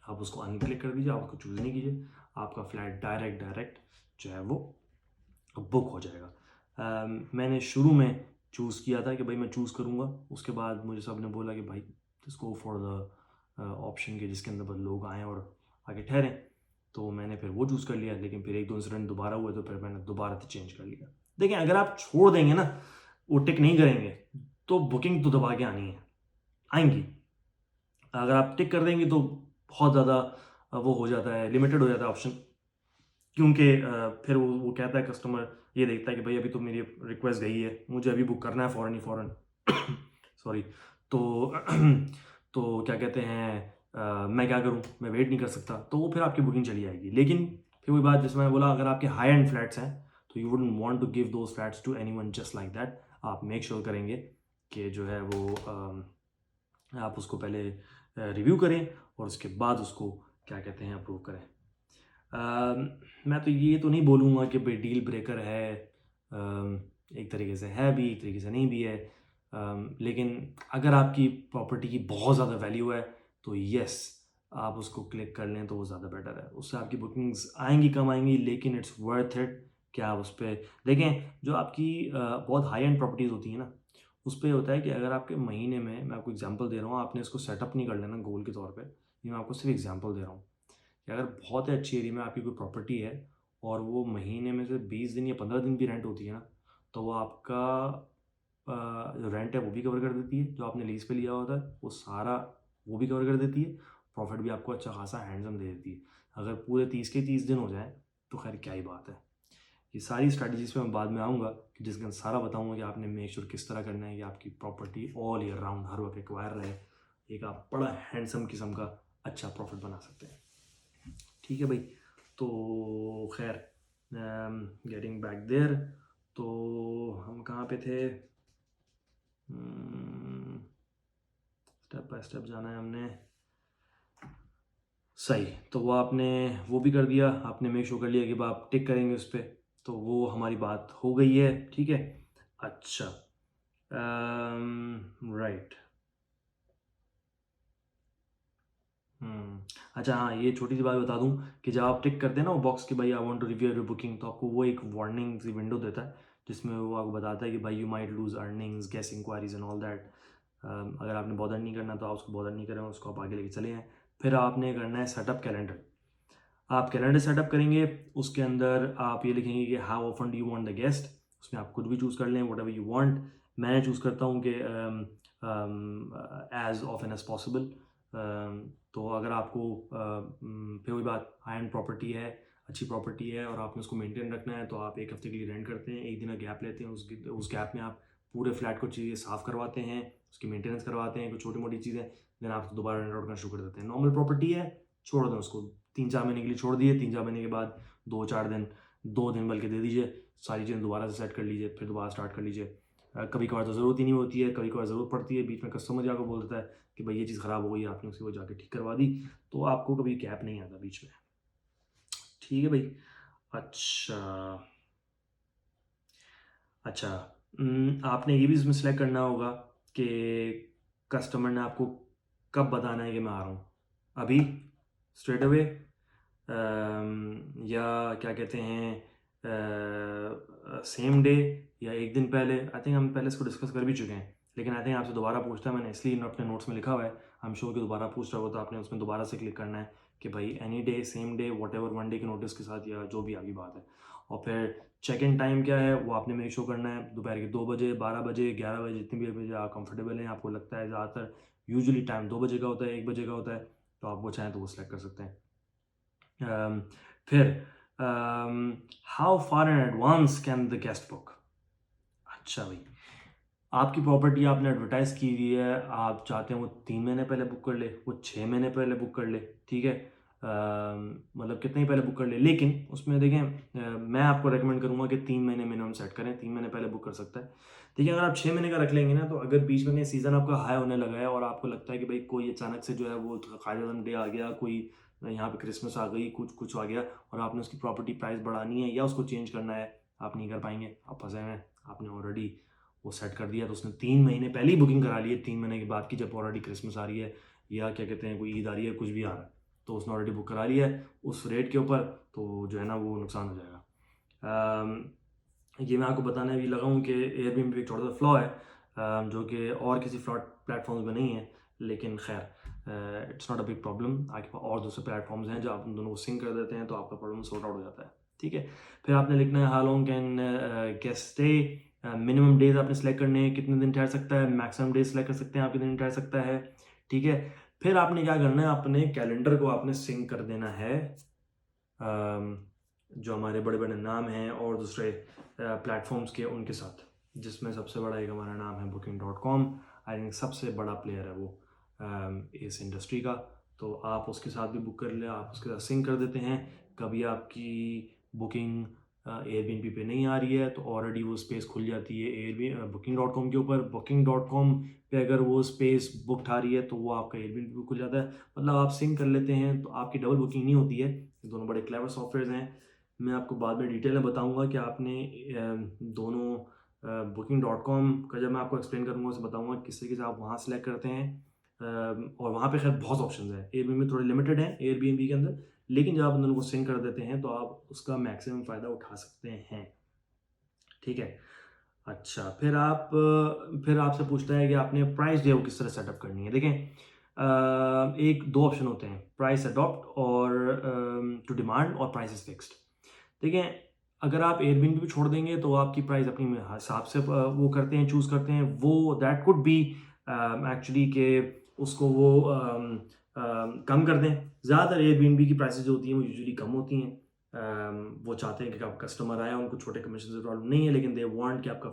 आप उसको अनक्लिक कर दीजिए, आप उसको चूज़ नहीं कीजिए, आपका फ्लैट डायरेक्ट डायरेक्ट जो है वो बुक हो जाएगा। मैंने शुरू में चूज़ किया था कि भाई मैं चूज़ करूँगा, उसके बाद मुझे सब ने बोला कि भाई just go for the option के जिसके अंदर बस लोग आएँ और आके ठहरें, तो मैंने फिर वो चूज़ कर लिया। लेकिन फिर एक दो इंसिडेंट दोबारा हुए तो फिर मैंने दोबारा से चेंज कर लिया। देखिए, अगर आप छोड़ देंगे ना, वो टिक नहीं करेंगे, तो बुकिंग तो दबा के आनी है, आएंगी। अगर आप टिक कर देंगे तो बहुत ज़्यादा वो हो जाता है, लिमिटेड हो जाता है ऑप्शन, क्योंकि फिर वो कहता है, कस्टमर ये देखता है कि भाई अभी तो मेरी रिक्वेस्ट गई है, मुझे अभी बुक करना है फ़ौरन ही फ़ौरन। सॉरी। तो तो क्या कहते हैं, मैं क्या करूं, मैं वेट नहीं कर सकता, तो वो फिर आपकी बुकिंग चली जाएगी। लेकिन फिर वही बात जिसमें मैंने बोला, अगर आपके हाई एंड फ्लैट्स हैं तो you wouldn't want to give those flats to anyone just like that. आप मेक श्योर करेंगे कि जो है वो आप उसको पहले रिव्यू करें और उसके बाद उसको क्या कहते हैं अप्रूव करें। मैं तो ये तो नहीं बोलूँगा कि भाई डील ब्रेकर है, एक तरीके से है भी, एक तरीके से नहीं भी है। लेकिन अगर आपकी प्रॉपर्टी की बहुत ज़्यादा वैल्यू है तो यस, आप उसको क्लिक कर लें तो वो ज़्यादा बेटर है। उससे आपकी बुकिंग्स आएंगी, कम आएंगी, लेकिन इट्स वर्थ इट कि आप उस पर देखें। जो आपकी बहुत हाई एंड प्रॉपर्टीज़ होती हैं ना, उस पर होता है कि अगर आपके महीने में, मैं आपको एग्जांपल दे रहा हूँ, आपने इसको सेटअप नहीं कर लेना गोल के तौर पे, ये मैं आपको सिर्फ एग्जांपल दे रहा हूँ कि अगर बहुत ही अच्छी एरिया में आपकी कोई प्रॉपर्टी है और वो महीने में से 20 दिन या 15 दिन भी रेंट होती है ना, तो वो आपका जो रेंट है वो भी कवर कर देती है, जो आपने लीज़ पे लिया होता है वो सारा वो भी कवर कर देती है, प्रॉफिट भी आपको अच्छा खासा हैंडसम दे देती है। अगर पूरे 30 के 30 दिन हो जाए तो खैर क्या ही बात है। ये सारी स्ट्रैटेजीज पे मैं बाद में आऊँगा कि जिसके अंदर सारा बताऊँगा कि आपने मेक श्योर किस तरह करना है कि आपकी प्रॉपर्टी ऑल ईयर राउंड हर वक्त एक्वायर रहे, एक आप बड़ा हैंडसम किस्म का अच्छा प्रॉफिट बना सकते हैं। ठीक है भाई। तो खैर, गेटिंग बैक देयर, तो हम कहाँ पे थे? स्टेप बाय स्टेप जाना है हमने, सही। तो वो आपने वो भी कर दिया, आपने मेक श्योर कर लिया कि आप टिक करेंगे उस पर, तो वो हमारी बात हो गई है। ठीक है। अच्छा, राइट। अच्छा हाँ, ये छोटी सी बात बता दूं कि जब आप टिक करते हैं ना वो बॉक्स कि भाई I want to review your booking, तो आपको वो एक वार्निंग सी विंडो देता है जिसमें वो आपको बताता है कि भाई you might lose earnings, guest inquiries and all that. अगर आपने बॉदर नहीं करना तो आप उसको बॉदर नहीं करें, उसको आप आगे लेके चले जाएँ। फिर आपने करना है सेटअप कैलेंडर। आप कैलेंडर सेटअप करेंगे, उसके अंदर आप ये लिखेंगे कि how often do you want the guest. उसमें आप खुद भी चूज़ कर लें वट एवर यू वांट। मैं चूज़ करता हूँ कि एज ऑफन एज पॉसिबल। तो अगर आपको फिर वही बात, हाई एंड प्रॉपर्टी है, अच्छी प्रॉपर्टी है और आपने उसको मेंटेन रखना है, तो आप एक हफ्ते के लिए रेंट करते हैं, एक दिन का गैप लेते हैं, उस गैप में आप पूरे फ्लैट को चीज़ें साफ़ करवाते हैं, उसकी मेंटेनेंस करवाते हैं, कुछ छोटी मोटी चीज़ें, देन आप दोबारा रेंट आउट करना शुरू कर देते हैं। नॉर्मल प्रॉपर्टी है, छोड़ दें उसको, 3-4 महीने के लिए छोड़ दिए, 3-4 महीने के बाद 2-4 दिन, 2 दिन बल्कि दे दीजिए, सारी चीज़ें दोबारा से सेट कर लीजिए, फिर दोबारा स्टार्ट कर लीजिए। कभी कभार तो ज़रूरत ही नहीं होती है, कभी कभार ज़रूरत पड़ती है, बीच में कस्टमर जाकर बोल देता है कि भाई ये चीज़ ख़राब हो गई है, आपने उसकी वो जाके ठीक करवा दी, तो आपको कभी गैप नहीं आता बीच में। ठीक है भाई। अच्छा अच्छा, आपने ये भी इसमें सेलेक्ट करना होगा कि कस्टमर ने आपको कब बताना है कि मैं आ रहा हूँ, अभी स्ट्रेट अवे, या क्या कहते हैं सेम डे, या एक दिन पहले। आई थिंक हम पहले इसको डिस्कस कर भी चुके हैं, लेकिन आई थिंक आपसे दोबारा पूछता है, मैंने इसलिए अपने नोट्स में लिखा हुआ है, आई एम श्योर कि दोबारा पूछ रहा हो तो आपने उसमें दोबारा से क्लिक करना है कि भाई any day, same day, what ever, 1 day के नोटिस के साथ या जो भी आपकी बात है। और फिर चेक इन टाइम क्या है वो आपने मेक श्योर करना है, दोपहर के 2 बजे, 12 बजे, 11 बजे, जितनी भी बजे आप कंफर्टेबल हैं, आपको लगता है ज़्यादातर यूजुअली टाइम 2 बजे का होता है, 1 बजे का होता है, तो आप वो चाहें तो वो सिलेक्ट कर सकते हैं। फिर how far in advance can the guest book. अच्छा भाई, आपकी प्रॉपर्टी आपने एडवर्टाइज की हुई है, आप चाहते हैं वो 3 महीने पहले बुक कर ले, वो 6 महीने पहले बुक कर ले, ठीक है, मतलब कितने ही पहले बुक कर ले, लेकिन उसमें देखें मैं आपको रेकमेंड करूंगा कि 3 महीने मिनिमम सेट करें, 3 महीने पहले बुक कर सकता है। देखिए अगर आप 6 महीने का रख लेंगे ना, तो अगर बीच में कहीं सीज़न आपका हाई होने लगा है और आपको लगता है कि भाई कोई अचानक से जो है वो कायदे डे आ गया, कोई यहाँ पे क्रिसमस आ गई, कुछ कुछ आ गया और आपने उसकी प्रॉपर्टी प्राइस बढ़ानी है या उसको चेंज करना है, आप नहीं कर पाएंगे, आप फंसे हुए हैं, आपने ऑलरेडी वो सेट कर दिया, तो उसने 3 महीने पहले ही बुकिंग करा ली है, 3 महीने के बाद की, जब ऑलरेडी क्रिसमस आ रही है या क्या कहते हैं कोई ईद आ रही है, कुछ भी आ रहा है, तो उसने ऑलरेडी बुक करा लिया है उस रेट के ऊपर, तो जो है ना वो नुकसान हो जाएगा। ये मैं आपको बताने भी लगा हूँ कि एयरबीएनबी एक छोटा सा फ्लॉ है, जो कि और किसी फ्लॉट प्लेटफॉर्म्स में नहीं है, लेकिन खैर it's not a big problem. आपके पास और दूसरे प्लेटफॉर्म्स हैं जो आप उन दोनों को सिंक कर देते हैं तो आपका प्रॉब्लम सॉर्ट आउट हो जाता है। ठीक है, फिर आपने लिखना है how long can guest stay, minimum days आपने सेलेक्ट करने हैं, कितने दिन ठहर सकता है, मैक्सिमम डेज सेलेक्ट कर सकते हैं आप कितने दिन ठहर सकता है। ठीक है, फिर आपने क्या करना है, अपने कैलेंडर को आपने सिंक कर देना है जो हमारे बड़े बड़े नाम हैं और दूसरे प्लेटफॉर्म्स के उनके साथ, जिसमें सबसे बड़ा एक हमारा नाम है Booking.com। आई थिंक सबसे बड़ा प्लेयर है वो इस इंडस्ट्री का, तो आप उसके साथ भी बुक कर ले, आप उसके साथ सिंक कर देते हैं। कभी आपकी बुकिंग एयरबीएनबी पे नहीं आ रही है तो ऑलरेडी वो स्पेस खुल जाती है Booking.com के ऊपर। Booking.com पे अगर वो स्पेस बुक आ रही है तो वो आपका एयरबीएनबी पे खुल जाता है, मतलब आप सिंक कर लेते हैं तो आपकी डबल बुकिंग नहीं होती है। ये दोनों बड़े क्लेवर सॉफ्टवेयर हैं, मैं आपको बाद में डिटेल में बताऊंगा कि आपने दोनों Booking.com का जब मैं आपको एक्सप्लेन करूंगा उसे बताऊंगा किस तरीके से आप वहाँ सेलेक्ट करते हैं। और वहाँ पे खैर बहुत ऑप्शंस हैं, एयरबीएनबी थोड़े लिमिटेड हैं एयरबीएनबी के अंदर, लेकिन जब आप दोनों को सिंक कर देते हैं तो आप उसका मैक्सिमम फ़ायदा उठा सकते हैं। ठीक है, अच्छा फिर आपसे पूछता है कि आपने प्राइस जो है वो किस तरह सेटअप करनी है। देखें एक दो ऑप्शन होते हैं, प्राइस अडॉप्ट और टू डिमांड और प्राइस इज फिक्स्ड। देखें अगर आप एयरबीएनबी पे छोड़ देंगे तो आपकी प्राइस अपनी हिसाब से वो करते हैं, चूज़ करते हैं, वो दैट कुड बी एक्चुअली के उसको वो कम कर दें। ज़्यादातर एयरबीएनबी की प्राइसेस जो होती हैं वो यूजुअली कम होती हैं। वो चाहते हैं कि आप कस्टमर आए, उनको छोटे कमीशन से प्रॉब्लम नहीं है, लेकिन दे वांट कि आपका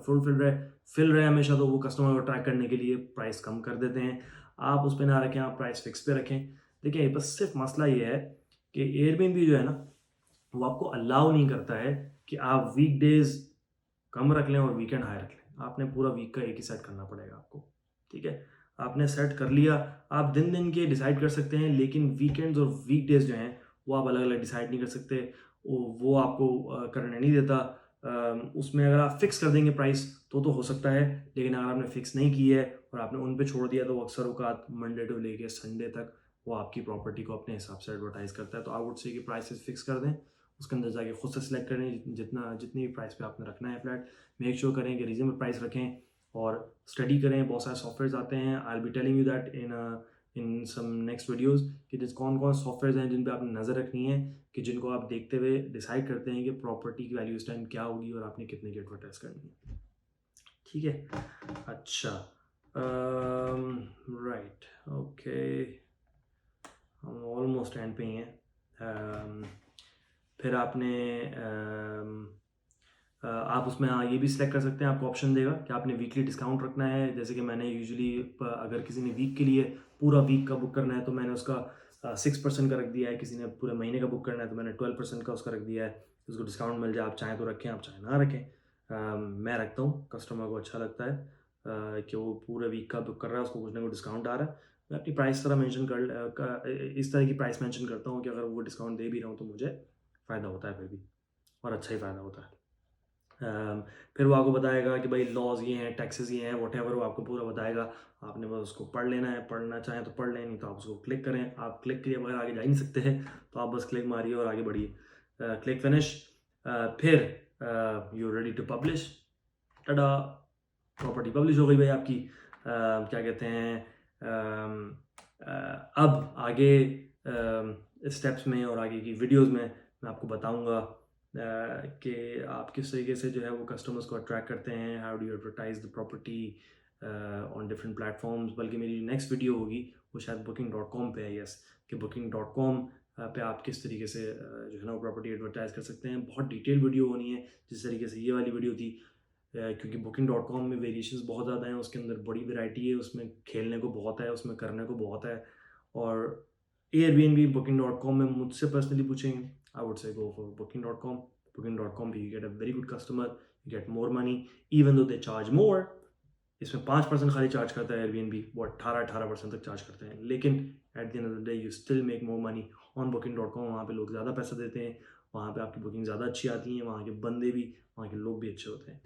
फिल रहे हमेशा, तो वो कस्टमर को अट्रैक्ट करने के लिए प्राइस कम कर देते हैं। आप उस पर ना रखें, आप प्राइस फिक्स पे रखें। देखिए बस सिर्फ मसला ये है कि एयरबीएनबी जो है ना वो आपको अलाउ नहीं करता है कि आप वीक डेज कम रख लें और वीकेंड हाई रख लें। आपने पूरा वीक का एक ही सेट करना पड़ेगा आपको। ठीक है, आपने सेट कर लिया, आप दिन दिन के डिसाइड कर सकते हैं, लेकिन वीकेंड्स और वीक डेज जो हैं वो आप अलग अलग डिसाइड नहीं कर सकते, वो आपको करने नहीं देता। उसमें अगर आप फिक्स कर देंगे प्राइस तो हो सकता है, लेकिन अगर आपने फिक्स नहीं की है और आपने उन पे छोड़ दिया तो अक्सर औकात मंडे टू लेके संडे तक वो आपकी प्रॉपर्टी को अपने हिसाब से एडवर्टाइज़ करता है। तो आई वुड से कि प्राइसेस फिक्स कर दें, उसके अंदर जाके खुद से सिलेक्ट करें जितनी भी प्राइस पे आपने रखना है फ्लैट। मेक श्योर करें कि रीजनेबल प्राइस रखें और स्टडी करें। बहुत सारे सॉफ्टवेयर्स आते हैं, I will be telling you that in some next videos कि कौन कौन सॉफ्टवेयर्स हैं जिन पे आपने नज़र रखनी है, कि जिनको आप देखते हुए डिसाइड करते हैं कि प्रॉपर्टी की वैल्यू इस टाइम क्या होगी और आपने कितने की एडवर्टाइज करनी है। ठीक है, अच्छा, राइट, ओके, हम ऑलमोस्ट एंड पे ही हैं। फिर आपने आप उसमें ये भी सिलेक्ट कर सकते हैं, आपको ऑप्शन देगा कि आपने वीकली डिस्काउंट रखना है। जैसे कि मैंने यूजुअली अगर किसी ने वीक के लिए पूरा वीक का बुक करना है तो मैंने उसका 6% का रख दिया है। किसी ने पूरे महीने का बुक करना है तो मैंने 12% का उसका रख दिया है, उसको डिस्काउंट मिल जाए। आप चाहें तो रखें, आप चाहें ना रखें। मैं रखता हूँ, कस्टमर को अच्छा लगता है कि वो पूरे वीक का बुक कर रहा है, उसको कुछ ना कुछ डिस्काउंट आ रहा है। मैं अपनी प्राइस तरह मेंशन इस तरह की प्राइस मेंशन करता हूँ कि अगर वो डिस्काउंट दे भी रहा हूँ तो मुझे फ़ायदा होता है फिर भी, और अच्छा ही फ़ायदा होता है। फिर वो आपको बताएगा कि भाई लॉज ये हैं, टैक्सेस ये हैं, व्हाटएवर, वो आपको पूरा बताएगा। आपने बस उसको पढ़ लेना है, पढ़ना चाहें तो पढ़ लें, नहीं तो आप उसको क्लिक करें। आप क्लिक किए बगैर आगे जा ही नहीं सकते हैं, तो आप बस क्लिक मारिए और आगे बढ़िए। Click finish. फिर यू रेडी टू पब्लिश। टाटा, प्रॉपर्टी पब्लिश हो गई भाई आपकी। क्या कहते हैं, अब आगे स्टेप्स में और आगे की वीडियोस में मैं आपको बताऊंगा कि आप किस तरीके से जो है वो कस्टमर्स को अट्रैक्ट करते हैं, how do you advertise the property on different platforms. बल्कि मेरी नेक्स्ट वीडियो होगी वो शायद booking.com पे है, यस, कि booking.com पे आप किस तरीके से जो है ना वो प्रॉपर्टी एडवर्टाइज कर सकते हैं। बहुत डिटेल वीडियो होनी है, जिस तरीके से ये वाली वीडियो थी, क्योंकि booking.com में वेरिएशंस बहुत ज़्यादा हैं, उसके अंदर बड़ी वैरायटी है, उसमें खेलने को बहुत है, उसमें करने को बहुत है। और एयरबीएनबी booking.com में मुझसे पर्सनली पूछेंगे, I would say go for booking.com। booking.com भी you get a very good customer, you get more money, even though they charge more. इसमें 5% खाली चार्ज करता है एयरबीएनबी, वो 18% तक चार्ज करते हैं, लेकिन at the end of the day you still make more money on booking.com। वहाँ पे लोग ज़्यादा पैसा देते हैं, वहाँ पे आपकी बुकिंग ज़्यादा अच्छी आती हैं, वहाँ के बंदे भी, वहाँ के लोग भी अच्छे होते हैं।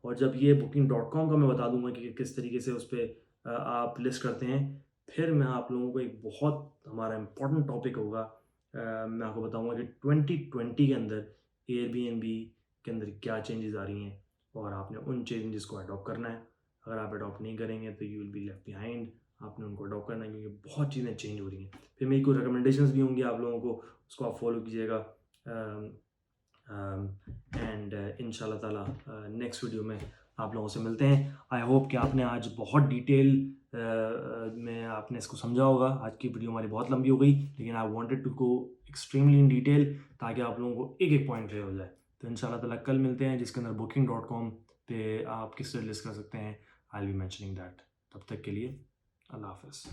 और जब ये booking.com का मैं बता दूंगा कि किस तरीके से उस पर आप लिस्ट करते हैं, फिर मैं आप लोगों को एक बहुत हमारा इम्पोर्टेंट टॉपिक होगा। मैं आपको बताऊंगा कि 2020 के अंदर एयरबीएनबी के अंदर क्या चेंजेस आ रही हैं और आपने उन चेंजेस को अडॉप्ट करना है। अगर आप अडॉप्ट नहीं करेंगे तो you will be left behind. आपने उनको अडॉप्ट करना है, क्योंकि बहुत चीज़ें चेंज हो रही हैं। फिर मेरी कुछ रिकमेंडेशंस भी होंगी आप लोगों को, उसको आप फॉलो कीजिएगा। एंड इंशाल्लाह ताला नेक्स्ट वीडियो में आप लोगों से मिलते हैं। आई होप कि आपने आज बहुत डिटेल में आपने इसको समझा होगा। आज की वीडियो हमारी बहुत लंबी हो गई, लेकिन I wanted to go extremely in detail ताकि आप लोगों को एक एक पॉइंट क्लियर हो जाए। तो इंशाल्लाह ताला कल मिलते हैं, जिसके अंदर booking.com पे आप किस तरह लिस्ट कर सकते हैं। I will B mentioning that. तब तक के लिए अल्लाह हाफ़िज़।